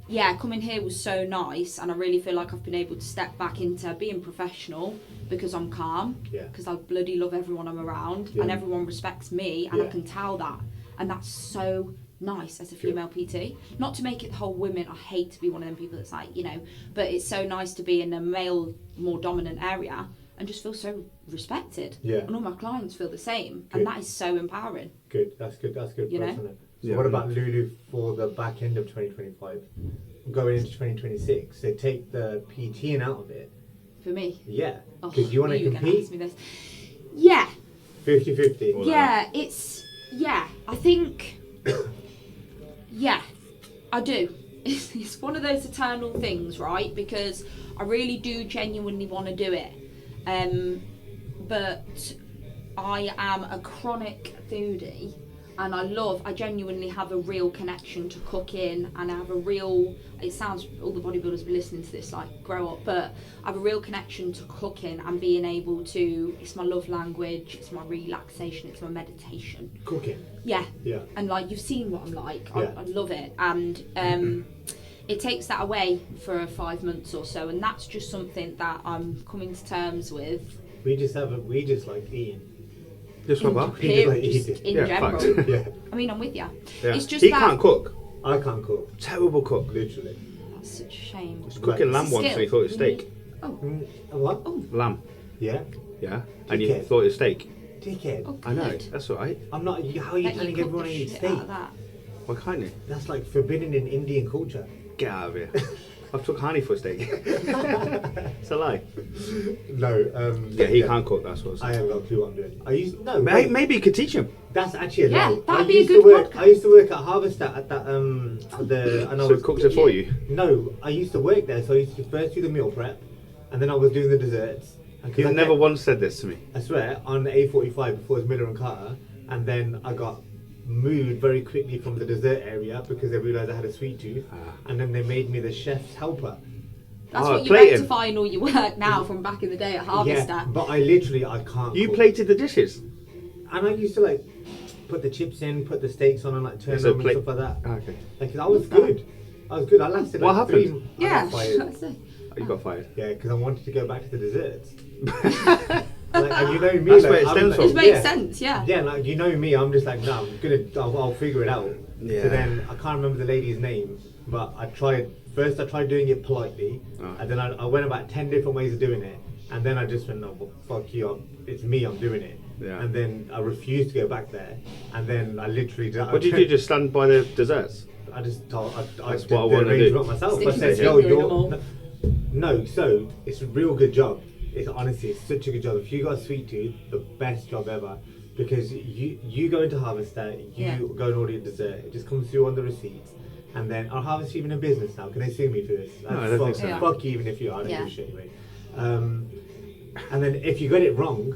yeah, coming here was so nice, and I really feel like I've been able to step back into being professional because I'm calm, because I bloody love everyone I'm around, and everyone respects me, and I can tell that, and that's so nice as a female PT. Not to make it the whole women, I hate to be one of them people that's like, you know, but it's so nice to be in a male, more dominant area and just feel so respected. Yeah. And all my clients feel the same. Good. And that is so empowering. Good. That's good. That's good. You know? So Yeah. what about Lulu for the back end of 2025? Going into 2026, so take the PTing out of it. For me. Yeah. Oh, Because you want to were gonna compete ask me this. Yeah. 50-50. Well, Yeah, it's, yeah, I think, yeah, I do. It's one of those eternal things, right? Because I really do genuinely want to do it. But I am a chronic foodie, and I genuinely have a real connection to cooking, and I have a real, it sounds, all the bodybuilders be listening to this, like, grow up, but I have a real connection to cooking and being able to, it's my love language, it's my relaxation, it's my meditation. Cooking. Yeah. Yeah. And like, you've seen what I'm like. Yeah. I love it. And it takes that away for 5 months or so, and that's just something that I'm coming to terms with. We just like eating. Just what about? People like Just eating. in Yeah, general. fact. Yeah. I mean, I'm with you. Yeah. It's just he that. can't cook. I can't cook. Terrible cook. Literally. That's such a shame. He's cooking lamb It's a once and he skill. thought it was steak. What? Oh. Lamb. Yeah. Yeah. And you Dickhead. thought it was steak. Dickhead. Oh, I know. good. That's all right. I'm not. How are you Bet telling cook everyone the to eat shit steak? out of that. Why can't you? That's like forbidden in Indian culture. Get out of here. I've took honey for steak. It's a lie. No. Yeah, he can't cook. That's what I I'm saying. haven't got a clue what I'm doing. I used no. Maybe you could teach him. That's actually a Yeah, lie. that'd I be a used good to work. podcast. I used to work at Harvester at that the. And I So was it cooks it for you. No, I used to work there, so I used to first do the meal prep, and then I was doing the desserts. And 'cause You've I never kept- once said this to me. I swear, on the A45 before it was Miller and Carter, and then I got moved very quickly from the dessert area because they realised I had a sweet tooth, and then they made me the chef's helper. That's Oh, what you plating. rectify in all your work now from back in the day at Harvester. Yeah, but I can't. You cook. plated the dishes. And I used to like put the chips in, put the steaks on, and like turn It's a them and plate- stuff like that. Ah, okay. Like I was good. I was good. I lasted. What like happened? 3 I Yeah. got fired. That's it. You got fired. Yeah, because I wanted to go back to the desserts. Like, and you know me. That's like, where it I'm stems like- from. It makes sense, yeah. Yeah, like you know me, I'm just like, no, I'll figure it out. Yeah. So then I can't remember the lady's name, but I tried doing it politely, Oh. and then I went about 10 different ways of doing it, and then I just went, no, well, fuck you, it's me, I'm doing it. Yeah. And then I refused to go back there, and then I literally What did you do? Just stand by the desserts? I just told, I That's did what I the wanna do. arrangement myself. I Stick said, your yo, finger in them all. no, so it's a real good job. It's honestly, it's such a good job. If you got a sweet tooth, the best job ever. Because you go into Harvester, you go and order your dessert, it just comes through on the receipts. And then, are Harvester even a business now? Can they sue me for this? No, I don't think so. Yeah. Fuck you, even if you are, I don't Yeah. give a shit anyway. And then if you got it wrong,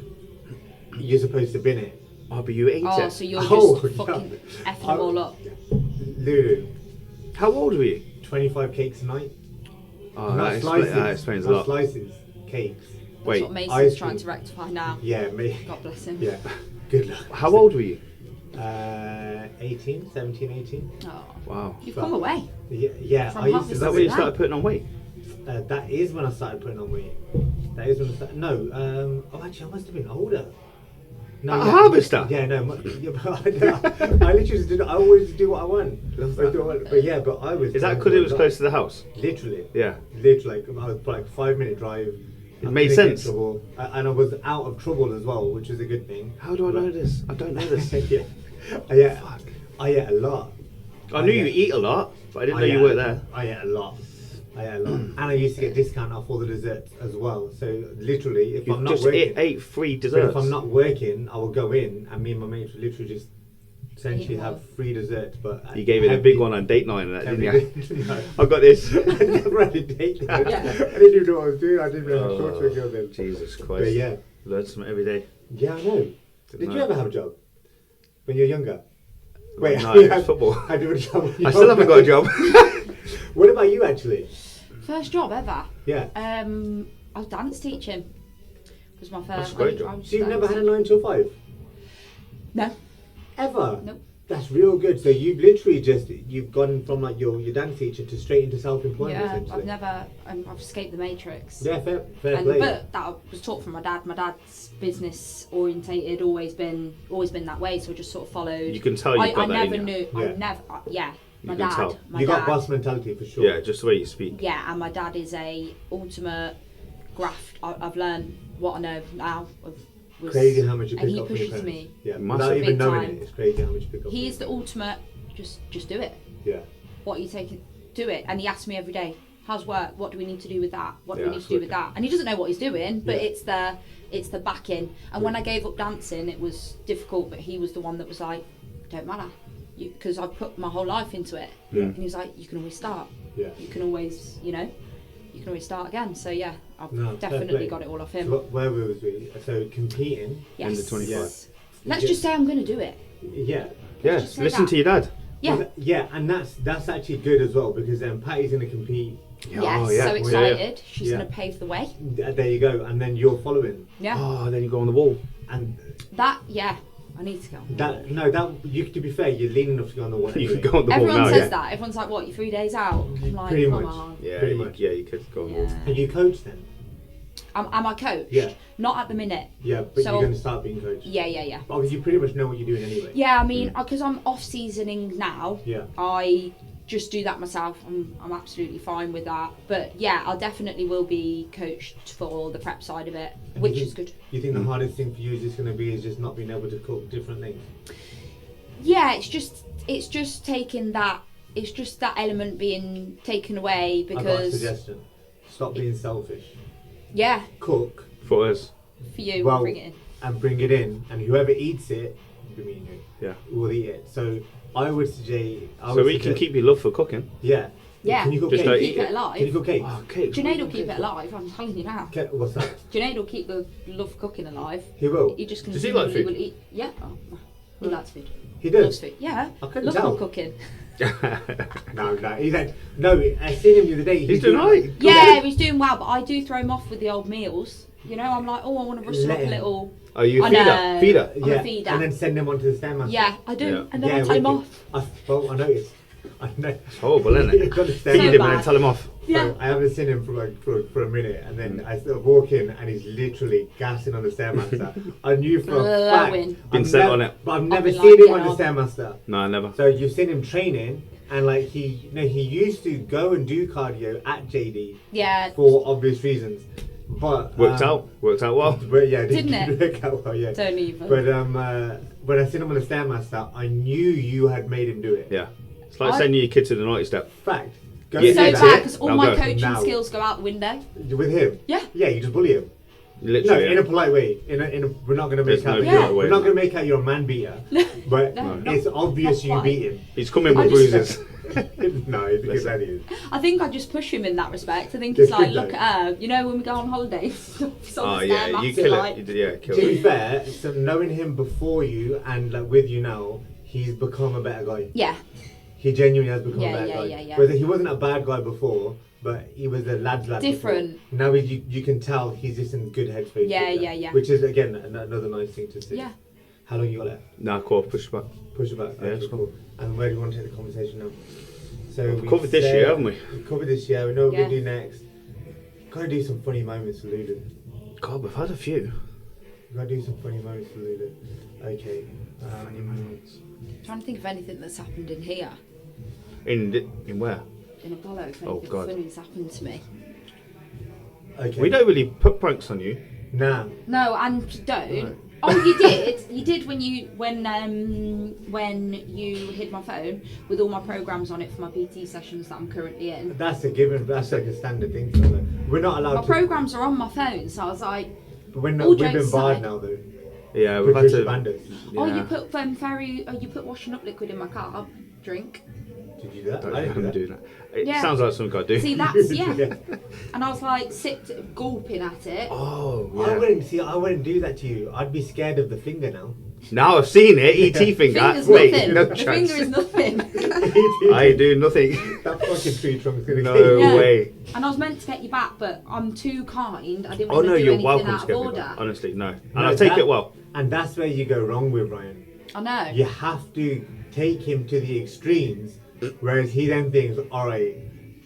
you're supposed to bin it. Oh, but you ate Oh, it. so you're Oh, just fucking yeah. effing them all up. Lulu, How old were you? 25 cakes a night. Oh, Not that, slices. that explains a not lot. slices, cakes. That's Wait, what Mason's ice trying cream. to rectify now. Yeah, me. God bless him. Yeah, good luck. how old were you? 18, 17, 18. Oh, Wow. you've come away. Yeah, From I used Harvest to. Is that That's when you right. started putting on weight? That is when I started putting on weight. That is when I started. No, actually, I must have been older. No, At Harvester? Yeah, no, yeah, but I literally just did. I always do what I want. Love But yeah, but I was. Is that because it was close to the house? Literally. Yeah. Literally, like, I was like 5-minute drive. It I made couldn't get sense. trouble, and I was out of trouble as well, which is a good thing. How do I know this? I don't know this. Yeah, I ate a lot. I knew you eat a lot. But I didn't know you worked there. I ate a lot. And I used to get discount off all the desserts as well. So literally, if You I'm not just working, ate free but desserts. if I'm not working, I will go in and me and my mates would literally just essentially have free desserts. But You gave it a big one on date night and that, didn't you? No. I've got this. I never had a date. Yeah. I didn't even know what I was doing. I didn't even talk to a girl then. Jesus Christ. But yeah. Learn something every day. Yeah, I know. Did you ever have a job when you were younger? Wait, No, it was football. I do a job. I still haven't got a job. What about you, actually? First job ever. Yeah. I was dance teaching. Was my That's first. a great job. So you've never had a 9 till 5? No. Ever? Nope. That's real good. So you've literally you've gone from like your dance teacher to straight into self-employment. Yeah, essentially. I've never. I've escaped the matrix. Yeah, fair And, play. but that was taught from my dad. My dad's business orientated, always been that way. So I just sort of followed. You can tell you've got I that never in you. knew. Yeah. I never. Yeah. My You can dad. tell. My You dad. got boss mentality for sure. Yeah, just the way you speak. Yeah, and my dad is a ultimate graft. I've learned what I know now. Crazy how much you and pick he up from your pushes parents. me. Yeah, Massive. without even Big knowing time. it, it's crazy how much you pick up. He from is the ultimate. Just do it. Yeah. What are you taking? Do it. And he asks me every day, how's work? What do we need to do with that? What do Yeah, we need to that's do with wicked. that? And he doesn't know what he's doing, but Yeah. it's the backing. And when I gave up dancing, it was difficult, but he was the one that was like, don't matter. Because I put my whole life into it. Yeah. And he was like, you can always start. Yeah. You can always, you can always start again. So yeah, I've No, fair definitely play. got it all off So him. where was we? So competing. Yes. Under 25. Yes. Let's just say I'm going to do it. Yeah. Yes, just say listen that. to your dad. Yeah. Well, yeah, and that's actually good as well because Patty's going to compete. Yes. Oh, yeah. So Yeah, excited. She's Yeah. going to pave the way. There you go, and then you're following, Yeah. Oh, then you go on the wall. and That. Yeah. I need to go. to be fair, you're lean enough to go on the wall. You anyway. could go on the wall Everyone now, says yeah. that. Everyone's like, "What? You're 3 days out?" I'm like, Pretty "Come much. on." Yeah, Pretty you, much. yeah, you could go on the wall. Yeah. And you coach then? Am I coached? Yeah. Not at the minute. Yeah, but So- you're going to start being coached. Yeah. But obviously, you pretty much know what you're doing anyway. Yeah, I mean, because I'm off seasoning now, Yeah. I just do that myself. I'm absolutely fine with that. But yeah, I definitely will be coached for the prep side of it, And which you is good. You think the hardest thing for you is just going to be is just not being able to cook different things? Yeah, it's just taking that. It's just that element being taken away I've got a because suggestion. Stop being selfish. yeah, Cook For us. for you, well bring it in. and bring it in, and whoever eats it, me and you, Yeah. will eat it. So I would suggest. So we can keep your love for cooking. Yeah. Yeah, Can you cook Just cake? don't keep eat it it. alive. Can you cook cake? Oh, cake. Junaid will keep it alive. I'm telling you now. What's that? Junaid will keep the love for cooking alive. He will. He just Does he like continually food? will eat. Yeah, he likes food. He Loves does. food. Yeah, I couldn't loves tell. my cooking. No. He's like, no. I seen him the other day. He's doing right. Yeah, he's doing well, but I do throw him off with the old meals. You know, I'm like, oh, I want to rustle Let up a him. little. Are you a I feeder? know. Feeder? I'm a feeder. and then send him onto the stairmaster. Yeah, I do, Yeah. and then I tell him wicked. off. I noticed. I know. It's horrible, isn't You've it? got to Feed stand him up. and bad. then tell him off. Yeah. So I haven't seen him for a minute, and then I sort of walk in, and he's literally gassing on the stairmaster. I knew for a Blowing. fact. Been I've set nev- on it. but I've never been seen like, him get on the off. stairmaster. No, I never. So you've seen him training, and like he used to go and do cardio at JD Yeah, for obvious reasons, but Worked out well. But yeah, Didn't it? work out well, yeah. don't even. But when I seen him on the stairmaster, I knew you had made him do it. Yeah. It's like I- sending your kid to the naughty step. Fact. Go Yeah, and so do that's bad it. because all Now my go. coaching Now. skills go out the window. with him. Yeah. Yeah, you just bully him. No, Literally. in yeah. a polite way. We're not gonna make There's out. no polite way, We're not no. gonna make out you're a man beater. But No, it's obvious not you quite. beat him. He's coming with I just- bruises. No, he's a good Listen. lad. He is. I think I just push him in that respect. I think It's he's like, good look though. at her. You know, when we go on holidays, he's on Oh the yeah, you Stairmaster, kill like, it. Yeah, kill To be it. fair, so knowing him before you and like with you now, he's become a better guy. Yeah, He genuinely has become Yeah, a better yeah, guy. yeah, yeah. Whether he wasn't a bad guy before, but he was a lad's lad. Different. Before. Now you can tell he's just in good headspace. Yeah, with that, yeah. Which is again another nice thing to see. yeah. How long you got left? Nah, cool. Push back. Push it back. Yeah, Okay, it's cool. And where do you want to take the conversation now? So We've covered this year, haven't we? We've covered this year. We know what we're Yeah. gonna do next. Gotta do some funny moments for Lulu. God, we've had a few. We gotta do some funny moments for Lulu. Okay. Funny moments. Trying to think of anything that's happened in here, In where? in Apollo. If Oh, anything God. funny's happened to me. Okay. We don't really put pranks on you. Nah. No, and don't. No. Oh, you did. You did when you hid my phone with all my programs on it for my PT sessions that I'm currently in. That's a given. That's like a standard thing. For them. We're not allowed My to. programs are on my phone, so I was like, But we're not. all We've jokes been barred aside. now, though. Yeah, we've had to. Banned us. "Oh, Yeah. you put washing up liquid in my car drink." Did you do that? Don't I didn't do that. do that. It Yeah. sounds like something I do. See, that's yeah. Yeah. And I was like, gulping at it. Oh, I yeah. wouldn't do that to you. I'd be scared of the finger now. Now I've seen it. ET finger. Finger's Mate, nothing. no The chance. finger is nothing. I do nothing. That fucking tree trunk's gonna No kill you. Yeah. way. And I was meant to get you back, but I'm too kind. I didn't Oh want no, to do you're anything welcome out to of get me order. back. Honestly, no. And No, I take that- it well. And that's where you go wrong with Ryan. I know. You have to take him to the extremes, whereas he then thinks, all right,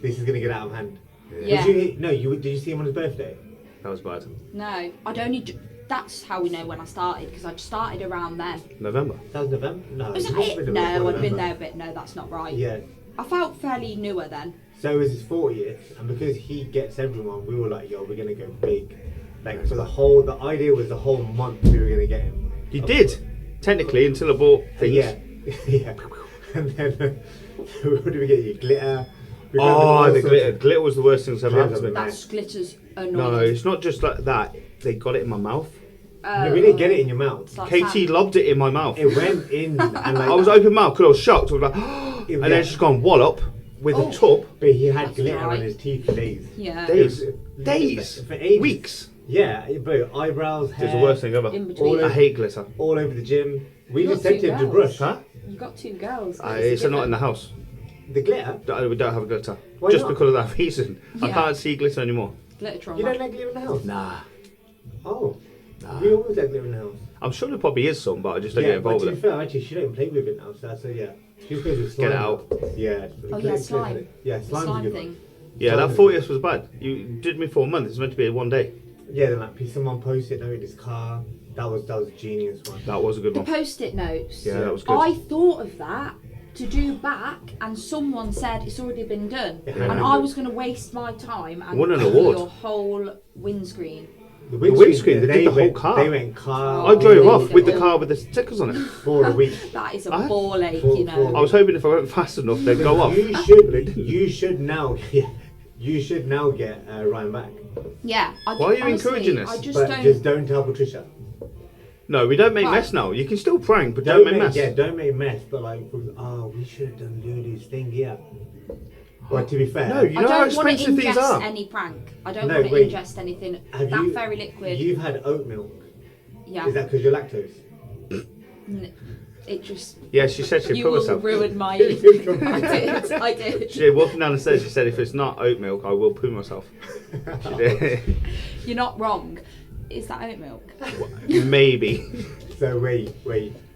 this is gonna get out of hand. Yeah. Did you see him on his birthday? That was bad. No, I'd only. That's how we know when I started, because I started around then. November. That was November. No, Was it that must it? have been No, before I'd been November. there a bit. No, that's not right. Yeah. I felt fairly newer then. So it was his 40th, and because he gets everyone, we were like, yo, we're gonna go big. Like for the idea was the whole month we were gonna get him. You did, technically, until I bought things. Yeah, yeah. And then what did we get you? Glitter. We found Oh, all the sorts glitter. of- Glitter was the worst thing that's ever Glitter's happened to me. a bit That's glitters annoying. No, it's not just like that. They got it in my mouth. No, we didn't get it in your mouth. It's like KT sand. lobbed it in my mouth. It went in, and like I was open mouth because I was shocked. I was like, and Yeah. then she's gone wallop with Oh. a tub. But he had That's glitter right. on his teeth for days. Yeah. Days, It was- days, for ages. weeks. Yeah, bro. Eyebrows, hair. It's the worst thing ever. In between. I hate glitter. All over the gym. We You just got said two to him to girls. brush. Huh? You got two girls. It's not in the house. The glitter. We don't have glitter. Why Just not? because of that reason. I Yeah. can't see glitter anymore. Glitter trauma. You don't like glitter in the house? Nah. Oh. Nah. We always like glitter in the house. I'm sure there probably is some, but I just don't get Yeah, but involved to be with it. fair, actually, she don't play with it now. So yeah, she plays with slime. Get it out. Yeah. Oh yeah, slime. Yeah, The slime's a slime good thing. one. Yeah, Slime that is 40th was bad. You did me for a month. It's meant to be one day. Yeah, then like someone posted now in his car. That was a genius one. That was a good The one. post-it notes. Yeah, that was good. I thought of that to do back, and someone said it's already been done, Yeah. and I was going to waste my time and Won an colour award. your whole windscreen. The windscreen, they did the whole went, car. They went car. I drove Oh, off with the yeah. car with the stickers on it. for a week. That is a Ah. ball ache, For- you know. I was hoping if I went fast enough, they'd go off. You But they should. didn't. You should now. Yeah, you should now get Ryan back. Yeah. Why are you honestly, encouraging this? I just But don't. just don't tell Patricia. No, we don't make Right. mess now. You can still prank, but don't make mess. Yeah, don't make mess. But like, we should have done Lulu's thing here. But to be fair, No, you I know how don't want to expensive these ingest are. any prank. I don't No, want to wait. ingest anything. have That you, very liquid. You've had oat milk. Yeah. Is that because you're lactose? It just. Yeah, she said she'd You put will herself. ruin my. I did. I did. She did, walking down the stairs, she said, if it's not oat milk, I will poo myself. She did. You're not wrong. Is that oat milk? Maybe. So wait.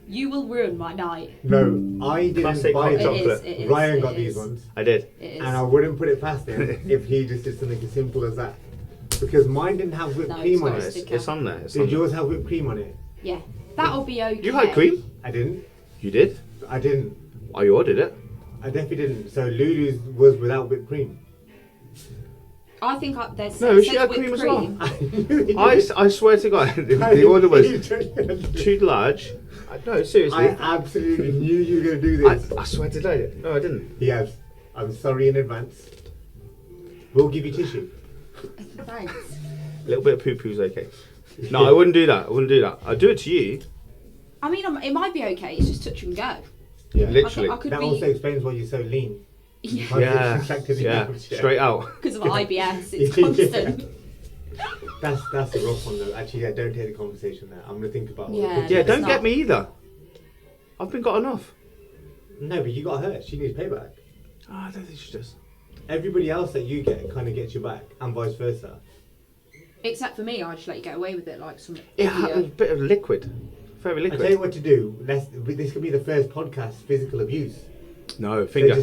You will ruin my night. No, I didn't Classic buy hot them. chocolate. It is. Ryan it got is. these ones, I did. It is. and I wouldn't put it past him if he just did something as simple as that. Because mine didn't have whipped No, cream it's on got it. a It's, sticker. it's on there. It's on Did there. yours have whipped cream on it? Yeah. That'll be okay. You had cream? I didn't. You did? I didn't. I ordered it. I definitely didn't. So Lulu's was without whipped cream. I think there's. No, it she says had whipped cream as well. cream. I swear to God, the order was too large. No, seriously. I absolutely knew you were going to do this. I swear to God. No, I didn't. He has. I'm sorry in advance. We'll give you tissue. Thanks. A little bit of poo poo's okay. No, I wouldn't do that. I'd do it to you. I mean, it might be okay. It's just touch and go. Yeah. Literally. I could That be. also explains why you're so lean. Yeah. Yeah. Straight out. Because of IBS, it's Yeah. constant. That's a rough one though. Actually, yeah, don't take the conversation there. I'm gonna think about it. Yeah. Yeah, It's don't not- get me either. I've been got enough. No, but you got her. She needs payback. Oh, I don't think she does. Everybody else that you get kind of gets you back, and vice versa. Except for me, I just let you get away with it like some Yeah, a idiot. bit of liquid. Very I tell you liquid. what to do. This could be the first podcast physical abuse. No, So finger.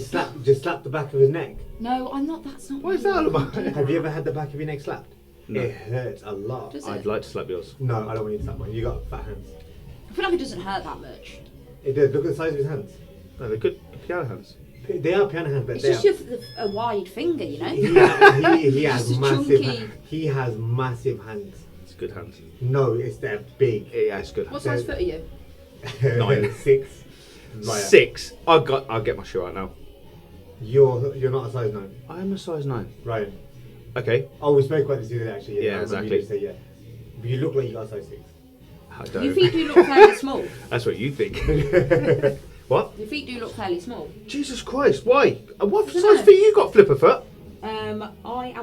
just slap the back of his neck. No, I'm not. That's not. What is that all about? Have you ever had the back of your neck slapped? No. It hurts a lot. Does it? I'd like to slap yours. No, I don't want you to slap mine. You got fat hands. I feel like it doesn't hurt that much. It does. Look at the size of his hands. No, they're good piano hands. They are piano hands, but It's they just are. a wide finger, you know. He has Just a massive. chunky- He has massive hands. good hands. No, it's they're big. Yeah, it's good What hands. size foot are you? 9. 6. Right. 6. I'll get my shoe out now. You're not a size 9. I am a size 9. Ryan. Okay. Oh, we spoke about this the other day, actually. Yeah, I remember exactly. You did say, yeah. But you look like you got a size 6. I don't. Your feet do look fairly small. That's what you think. What? Your feet do look fairly small. Jesus Christ, why? What Dunno. size feet you got, Flipper foot? I am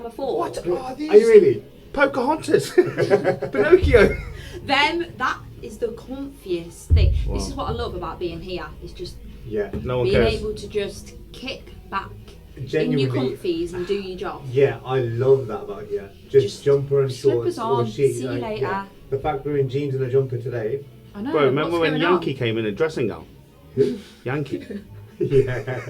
a 4. What are these? Are you really? Pocahontas. Pinocchio. That is the comfiest thing. Wow. This is what I love about being here. It's just Yeah. No one being cares. able to just kick back Genuinely. in your comfies and do your job. Yeah, I love that about here. Just jumper and shorts. slippers on, or shit, see you later. Yeah. The fact we're in jeans and a jumper today. I know. Bro, remember what's when going Yankee on? came in a dressing gown? Yankee. Yeah.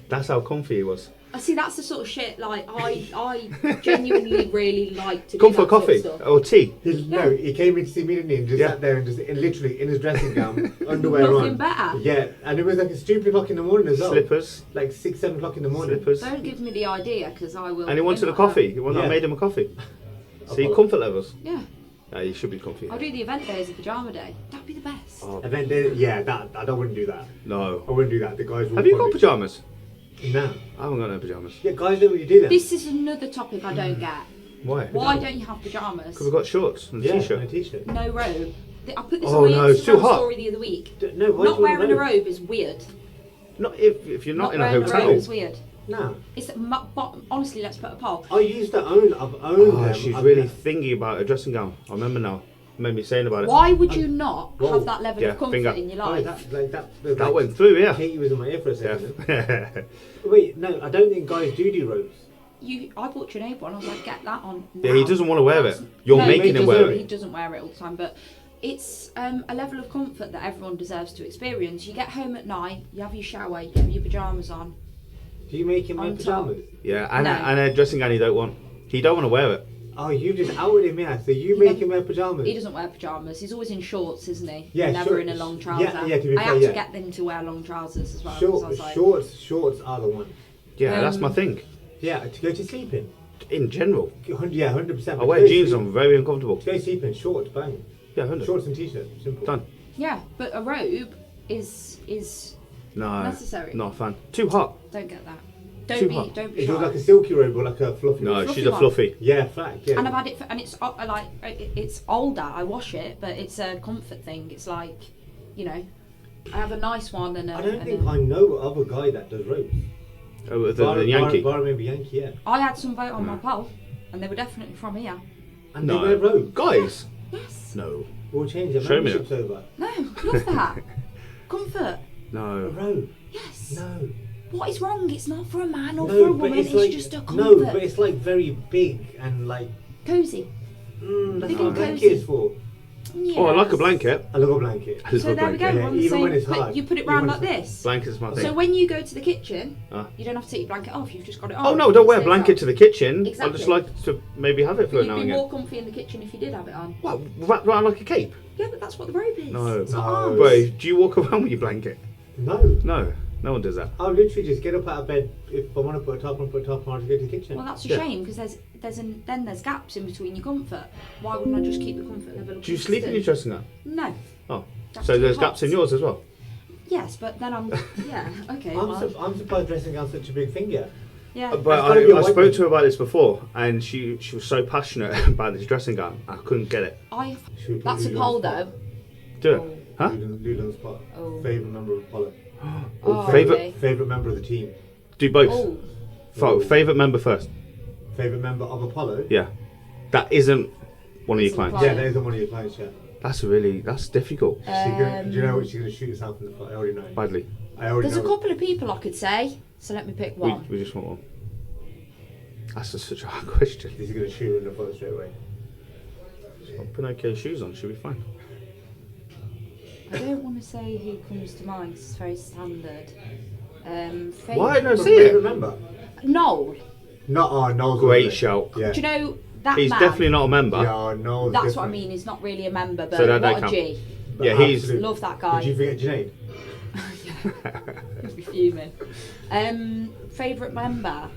That's how comfy he was. I see. That's the sort of shit. Like I genuinely really like to Come do for that coffee sort of stuff. or tea. No, he came in to see me, didn't he? And just Yeah. sat there and just literally in his dressing gown, underwear Nothing on. better. Yeah, and it was like a stupid o'clock in the morning as well. Slippers. Like 6, 7 o'clock in the morning. Slippers. Don't give me the idea because I will. And he wanted a think like coffee. He wanted I Yeah. made him a coffee. See, Apollo. comfort levels. that. Yeah, Yeah, you should be comfy. I'll do the event day as a pajama day. That'd be the best. Oh, And then, yeah, that I wouldn't do that. I no. wouldn't do that. The guys will Have you got probably- pyjamas? No. I haven't got no pyjamas. Yeah, guys don't really do that. This is another topic I don't get. Why? Why don't you have pajamas? Because we've got shorts and a Yeah, t-shirt. and a t-shirt. No robe. I put this Oh, on my no, it's too Instagram hot. story the other week. No, why Not do you want wearing a robe is weird. Not if you're not in a wearing hotel. robe is weird. No. It's but honestly, let's put a poll. I used to own. I've owned Oh, them. she's I've- really thingy about a dressing gown. I remember now. Made me saying about it. Why would you not Whoa. have that level Yeah, of comfort finger. in your Oh, life? That went through, yeah. Katie was in my ear for a second. Yeah. Wait, no, I don't think guys do robes. I bought Sinead one. I was like, get that on. Yeah, he now. doesn't want to wear it. You're No, making he him wear doesn't. it. He doesn't wear it all the time, but it's a level of comfort that everyone deserves to experience. You get home at night, you have your shower, you get your pajamas on. Do you make him wear On top. pajamas? Yeah, and, No. and a dressing gown he don't want. He don't want to wear it. Oh, you just outed him, yeah. So you make him wear pajamas? He doesn't wear pajamas. He's always in shorts, isn't he? Yeah, Never shorts. in a long Yeah, trouser. yeah, to be I fair, had yeah. to get them to wear long trousers as well. 'cause I was like, Shorts are the one. Yeah, that's my Um, thing. Yeah, to go to sleep in. In general. Yeah, 100%. I wear jeans, I'm very uncomfortable. To go to sleep in, shorts, bang. Yeah, 100. Shorts and t-shirt, simple. Done. yeah, but a robe is No, necessary. not a fan. Too hot. Don't get that. Too Don't hot. be It shy. was like a silky robe or like a fluffy No, robe. Fluffy she's a one. fluffy. Yeah, flat, yeah. And I've had it, and it's like it's older. I wash it, but it's a comfort thing. It's like, you know, I have a nice one and a. I don't and think a- I know of a guy that does robes. Oh, the Yankee. Bar maybe Yankee, yeah. I had some vote on my poll, and they were definitely from here. And No. they wear robes. Guys. Yes. No. We'll change their Show me memberships over. No, love that. Comfort. A No. robe? Yes. No. What is wrong? It's not for a man or for a No, but woman. it's It's like just a no, comfort. but it's like very big and like Cozy. that's Big what a and blanket cosy. is for. Yes. Oh, I like a blanket. I love a blanket. I just So love there we go. blanket. We're on the even same. when it's but hard. you put it Even round when like it's- this. Blanket's my thing. So when you go to the kitchen, Ah. you don't have to take your blanket off. You've just got it on. Oh no, don't wear a It stays blanket on. to the kitchen. I Exactly. just like to maybe have it for You'd now be and more again. comfy in the kitchen if you did have it on. What? Wrapped around like a cape? Yeah, but that's what the robe is. No. It's got No. arms. Bro, do you walk around with your blanket? No. No. No one does that. I'll literally just get up out of bed if I want to put a top on, put a top on, I'll just go to the kitchen. Well, that's a Yeah. shame because then there's gaps in between your comfort. Why wouldn't I just keep the comfort level? Do you sleep in your consistent? dressing gown? No. Oh. That's So too there's hot. gaps in yours as well? Yes, but then I'm yeah okay. well, I'm surprised dressing gown's such a big thing, yeah. yeah. But That's gotta be a I white spoke one. to her about this before and she was so passionate about this dressing gown. I couldn't get it. Should we put That's a Lulu poll on though. Do it. Oh. Huh? Lulu on the spot. Oh. Favourite member of Apollo. Oh, favourite- okay. Favourite member of the team. Do both. Oh, Favourite member first. Favourite member of Apollo. Yeah. That isn't one of your Isn't clients. client. Yeah, that isn't one of your clients, yeah. That's difficult. Do you know what she's going to shoot herself in the foot? I already know. Badly. I already There's a know. couple of people I could say, so let me pick We, one. we just want one. That's such a hard question. He's going to shoot her in the foot straight away. Just got Pinocchio shoes on, should be fine. I don't want to say who comes to mind 'cause it's very standard. Why? No, But see it. Remember? Noel. No, Noel's Great lovely. shout. Yeah. Do you know that He's man? definitely not a member. Yeah, Noel's That's different. what I mean. He's not really a member, but So that what don't a G. But Yeah, he's- absolute- Love that guy. Did you forget Junaid? He'd be fuming. Favourite member?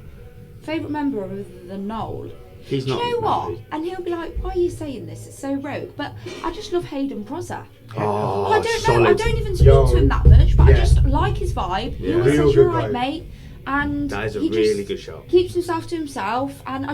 Favourite member other than Noel? He's Do not. you know no, what? And he'll be like, "Why are you saying this? It's so rogue." But I just love Hayden Prosser. Oh, I don't know. solid. I don't even speak Yo, to him that much, but I yeah. just like his vibe. He Yeah. always Real says, "You're good right, vibe. mate," and That is a he really just good shout. keeps himself to himself, and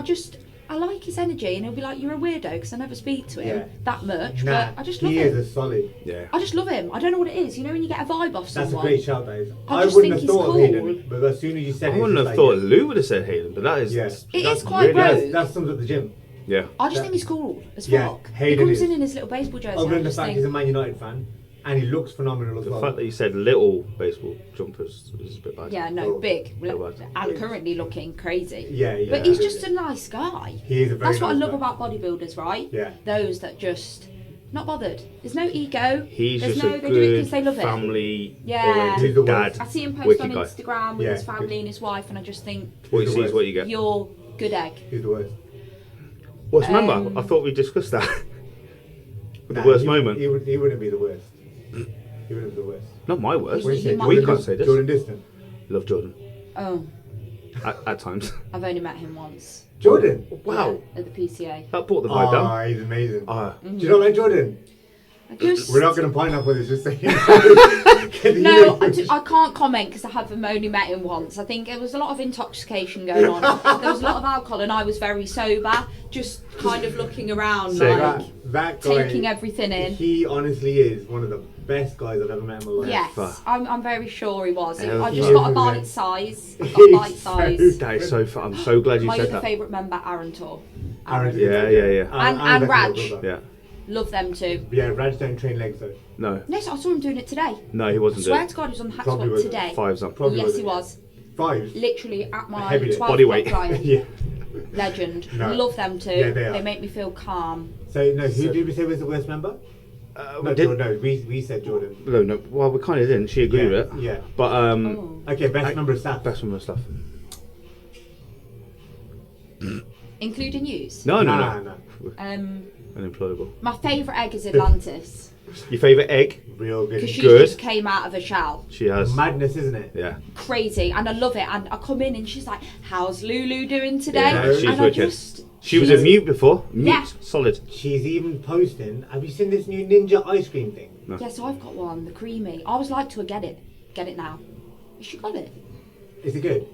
I like his energy, and he'll be like, "You're a weirdo," because I never speak to him Yeah. that much, Nah, but I just love he him. is a solid. Yeah. I just love him. I don't know what it is. You know when you get a vibe off That's someone. a great shout, that is. I I just wouldn't think have he's thought cool. of Hayden, but as soon as you said I it, wouldn't it's have just thought like, Lou would have said Hayden, but that is. Yeah. It that's is quite really- rogue. That sums up the gym. Yeah. I just think he's cool as Yeah, fuck. He Hayden comes is. in his little baseball jersey. Other I than the just fact think, he's a Man United fan, and he looks phenomenal as The well. fact that you said little baseball jumpers is a bit bad. yeah, no, Oh. big, Oh, well. and currently looking crazy. Yeah, yeah. But he's just a nice guy. He is a very That's what I nice love guy. about bodybuilders, right? Yeah. Those that just not bothered. There's no ego. He's There's just no, a they do it good because they love it. family Yeah. He's the oriented dad. worst. I see him post Wicked on guy. Instagram with Yeah. his family and his wife, and I just think What you He's see the is what you get. you're good egg. He's the worst. What's remember? I thought we discussed that. The Nah, worst he, moment. He wouldn't be the worst. He wouldn't be the worst. Not my worst. What do you say, We Jordan can't say this. Jordan Distant. Love Jordan. Oh, At times. I've only met him once. Jordan. Wow. At the PCA. That brought the vibe down. Oh, he's amazing. Ah. Do you not like Jordan? I just, We're not going to pineapple this, just saying. No, I can't comment because I have only met him once. I think there was a lot of intoxication going on. There was a lot of alcohol, and I was very sober, just kind of looking around, Sick. like that guy, taking everything in. He honestly is one of the best guys I've ever met in my life. Yes, I'm very sure he was. Hell I yeah. just got a Yeah. bite size. I He's got bite so size. That is so fun. I'm so glad you My said other that. favourite member, Aaron Tor. Aaron, Yeah, yeah, yeah. And Aaron's Raj. actually my brother. Yeah. Love them too. Yeah, Raj don't train legs though. No. No, so I saw him doing it today. No, he wasn't Swear doing to God, he was on the hack Probably squat wasn't. today. fives up. Probably Yes, he wasn't. was. 5. Literally at my Heavy lift. 12 Body o'clock weight. client. Yeah. Legend. No. Love them too. Yeah, they are. make me feel calm. So no, who So- did we say was the worst member? We No, did- Jordan, no, we said Jordan. No, no. Well, we kind of didn't. She agreed Yeah, with it. yeah. But Oh. Okay, best member of staff. best one of stuff. Including yous. No, no, Nah, no. nah. Unemployable. My favourite egg is Atlantis. Your favourite egg? Real good. Because she Good. just came out of a shell. She has. Madness, isn't it? Yeah. Crazy. And I love it. And I come in and she's like, "How's Lulu doing today?" Yeah, she's and I wicked. just... She was a She's- mute before. Mute. Yeah. Solid. She's even posting. Have you seen this new ninja ice cream thing? No. Yeah, so I've got one, the creamy. I was like to her, get it. Get it now. She got it. Is it good?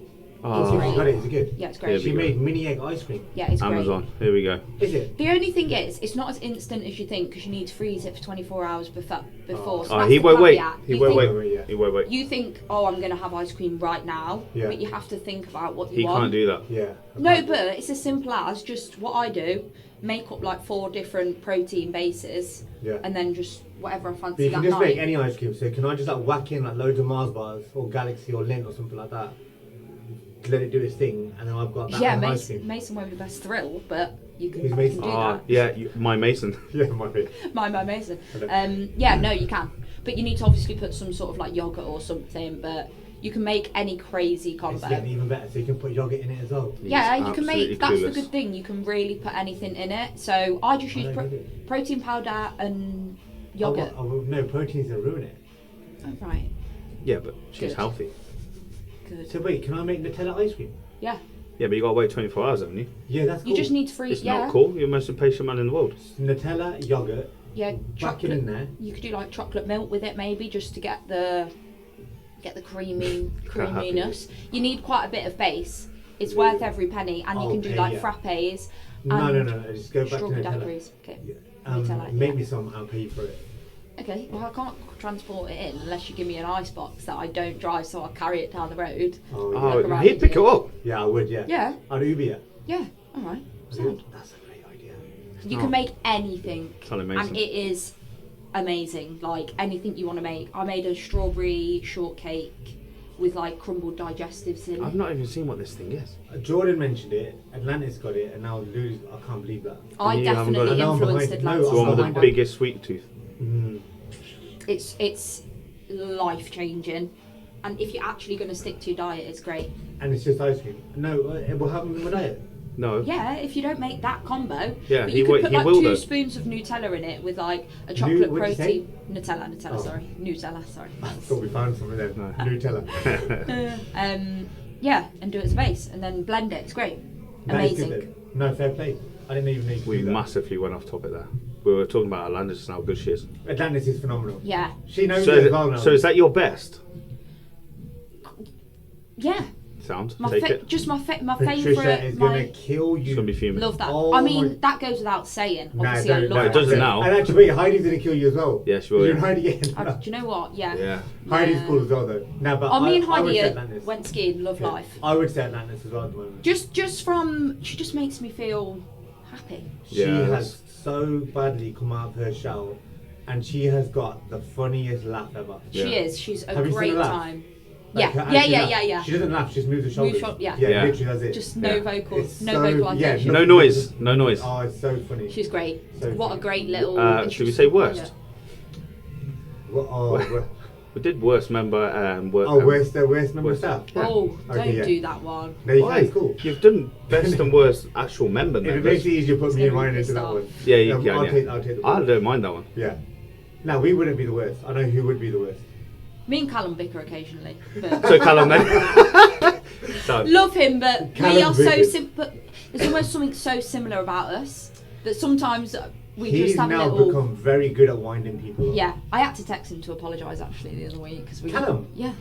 Oh. She got it. Is it good? Yeah, it's Yeah, great. but- She made mini egg ice cream. Yeah, it's great. Amazon. Here we go. Is it? The only thing is, it's not as instant as you think because you need to freeze it for 24 hours before. Oh. So Oh, that's he the won't wait. caveat. He You won't think- wait. Yeah. He won't wait. You think, oh, I'm going to have ice cream right now, Yeah. but you have to think about what you He want. can't do that. Yeah. No, but it's as simple as just what I do, make up like 4 different protein bases, Yeah. and then just whatever I But fancy you that can just night. make any ice cream. So can I just like whack in like loads of Mars bars or Galaxy or Lindt or something like that? Let it do its thing, and then I've got that Yeah, on ice Mason, cream. Mason won't be the best thrill, but you can, Who's you Mason? can do Ah, that. yeah. My Mason. Yeah, might be. My Mason. Okay. Yeah, no, you can. But you need to obviously put some sort of like yogurt or something, but you can make any crazy combo. It's getting even better. So you can put yogurt in it as well. Yeah, He's you can absolutely make. That's the clueless. good thing. You can really put anything in it. So I just use I don't get it. protein powder and yogurt. No, protein's gonna ruin it. Oh, right. Yeah, but she's Good. healthy. Good. So wait, can I make Nutella ice cream? Yeah. Yeah, but you gotta wait 24 hours, haven't you? Yeah, that's cool. You just need to freeze. It's Yeah. not cool. You're the most impatient man in the world. Nutella, yogurt, Yeah. whack it Chocolate. in there. You could do like chocolate milk with it, maybe, just to get the creaminess. You need quite a bit of base. It's Yeah. worth every penny, and you Oh, can do okay, like yeah. frappes. No, and just go back to strawberry Nutella. daiquiris. Okay. Yeah. Nutella, Make yeah. me some, I'll pay you for it. Okay. Well, I can't transport it in unless you give me an ice box that I don't drive, so I carry it down the road. Oh, yeah. Oh, Look around he'd pick it you. up. Yeah, I would, yeah. Yeah. I'd Uber you. Yeah. All right. Sound. That's a great idea. You Oh. can make anything, Sound amazing. and it is amazing. Like anything you want to make. I made a strawberry shortcake with like crumbled digestives in. I've not even seen what this thing is. Jordan mentioned it, Atlantis got it, and now Lulu's, I can't believe that. I you haven't got definitely it. I know I'm influenced behind. No, Atlantis. The one with the behind it. biggest sweet tooth. It's life changing, and if you're actually going to stick to your diet, it's great. And it's just ice cream. No, it will happen with my diet. No. Yeah, if you don't make that combo, Yeah, but he you could will- put he like will 2 though. spoons of Nutella in it with like a chocolate what'd you say? protein. Nutella, Oh. sorry, Nutella, sorry. I thought we found something there. No. Nutella. Yeah, and do it as a base, and then blend it. It's great, That is good amazing. then. No, fair play. I didn't even know you could We do that. massively went off topic there. We were talking about Atlantis and how good she is. Atlantis is phenomenal. Yeah. She knows it as well now. So is that your best? Yeah. Sound? My Take it. just my Patricia favourite. is My gonna kill you. She's gonna be fuming. love that. Oh I mean, my- that goes without saying. Nah, Obviously, I don't- love No, it that. doesn't now. And actually, wait, Heidi's gonna kill you as well. Yeah, she will, You're yeah. Heidi again. Do you know what? Yeah. Yeah. Heidi's Yeah. cool as well though. Nah, but Oh, me and I would Heidi say Atlantis. went skiing. Love Yeah. life. I would say Atlantis as well at the moment. Just from she just makes me feel happy. She Yeah, has so badly come out of her shell, and she has got the funniest laugh ever. Yeah. She is. She's a Have you seen great her laugh? time. Like, Yeah. her Yeah. actual Yeah. laugh. Yeah. Yeah. She doesn't laugh. She just moves her shoulders. Yeah. Yeah, Yeah. literally that's it. Just no Yeah. vocals, It's no so- vocalization. yeah, No noise. No noise. Oh, it's so funny. She's great. So What a funny. great little. Should we say worst? Oh, We did worst member. worst member worst- staff. Oh, Okay, don't yeah. do that one. No, you Why? can't. It's cool. You've done best and worst actual member If it makes members. it easier, put It's me and gonna be Ryan into that pissed one. Yeah, you can. I'll Yeah. take the I one. don't mind that one. Yeah. No, we wouldn't be the worst. I know who would be the worst. Me and Callum bicker occasionally, but So Callum then. So, love him. But we Callum's are so bickers. but there's almost something so similar about us that sometimes we He's just have a now little. become very good at winding people up. Yeah, I had to text him to apologise actually the other week because we. Callum? Yeah.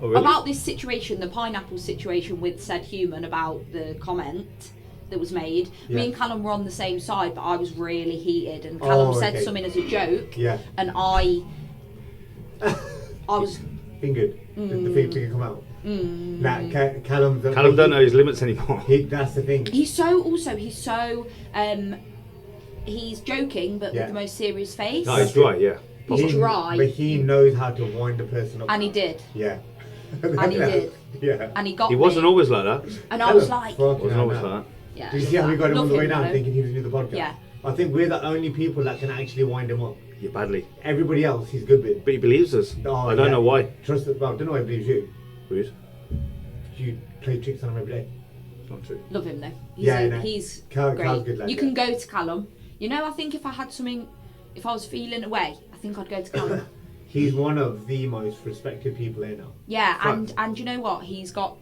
oh, really? About this situation, the pineapple situation with said human about the comment that was made. Yeah. Me and Callum were on the same side, but I was really heated, and Oh, Callum said okay. something as a joke, Yeah. and I was. Fingered. The finger come out. Nah, Callum's. Callum don't know his limits anymore. That's the thing. He's joking, but Yeah. with the most serious face. No, he's dry. Yeah. He's dry. But he knows how to wind a person up. And he did, Yeah. And he did. Yeah. and he got He me, wasn't always like that. and I was Callum, like, fucking Wasn't hell, always no. like that. yeah. Did you see how we got him Love on the way down though. thinking he was going to do the podcast? Yeah. I think we're the only people that can actually wind him up. Yeah, badly. Everybody else he's good with. But he believes us. Oh, I don't yeah. know why. Trust it. Well, I don't know why he believes you. Rude. You play tricks on him every day. It's not true. Love him though. He's Yeah, a- no. he's Callum's great. good lad, You yeah. can go to Callum. You know, I think if I had something, if I was feeling away, I think I'd go to Callum. He's one of the most respected people here now. Yeah, Fact. and you know what? He's got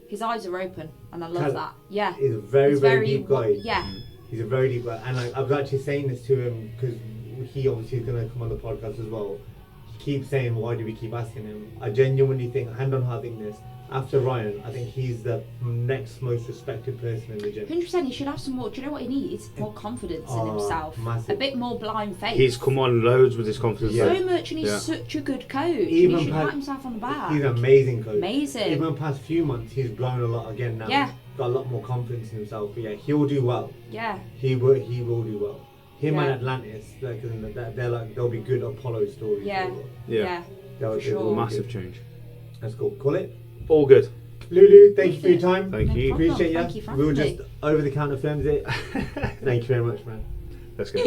his eyes are open, and I love Callum that. Yeah, He's a very, He's very deep guy. Yeah, He's a very deep guy. And I was actually saying this to him because he obviously is going to come on the podcast as well. He keeps saying, why do we keep asking him? I genuinely think, hand on heart, I think this. After Ryan, I think he's the next most respected person in the gym. 100%. He should have some more. Do you know what he needs? More confidence in Oh, himself. massive. A bit more blind faith. He's come on loads with his confidence. Yeah. so much, and he's Yeah. such a good coach. Even he should Pat- pat himself on the back. He's an amazing coach. Amazing. Even the past few months, he's grown a lot again now. Yeah. Got a lot more confidence in himself. But yeah, he'll do well. Yeah, He will do well. Him Yeah. and Atlantis, like, they'll be good Apollo stories. yeah, Yeah. yeah. They'll For be sure. Massive change. That's cool. Call it. All good. Lulu, thank you for your time. Thank No you. problem. Appreciate Thank you for We'll having just me. over the counter films it. Thank you very much, man. Let's go.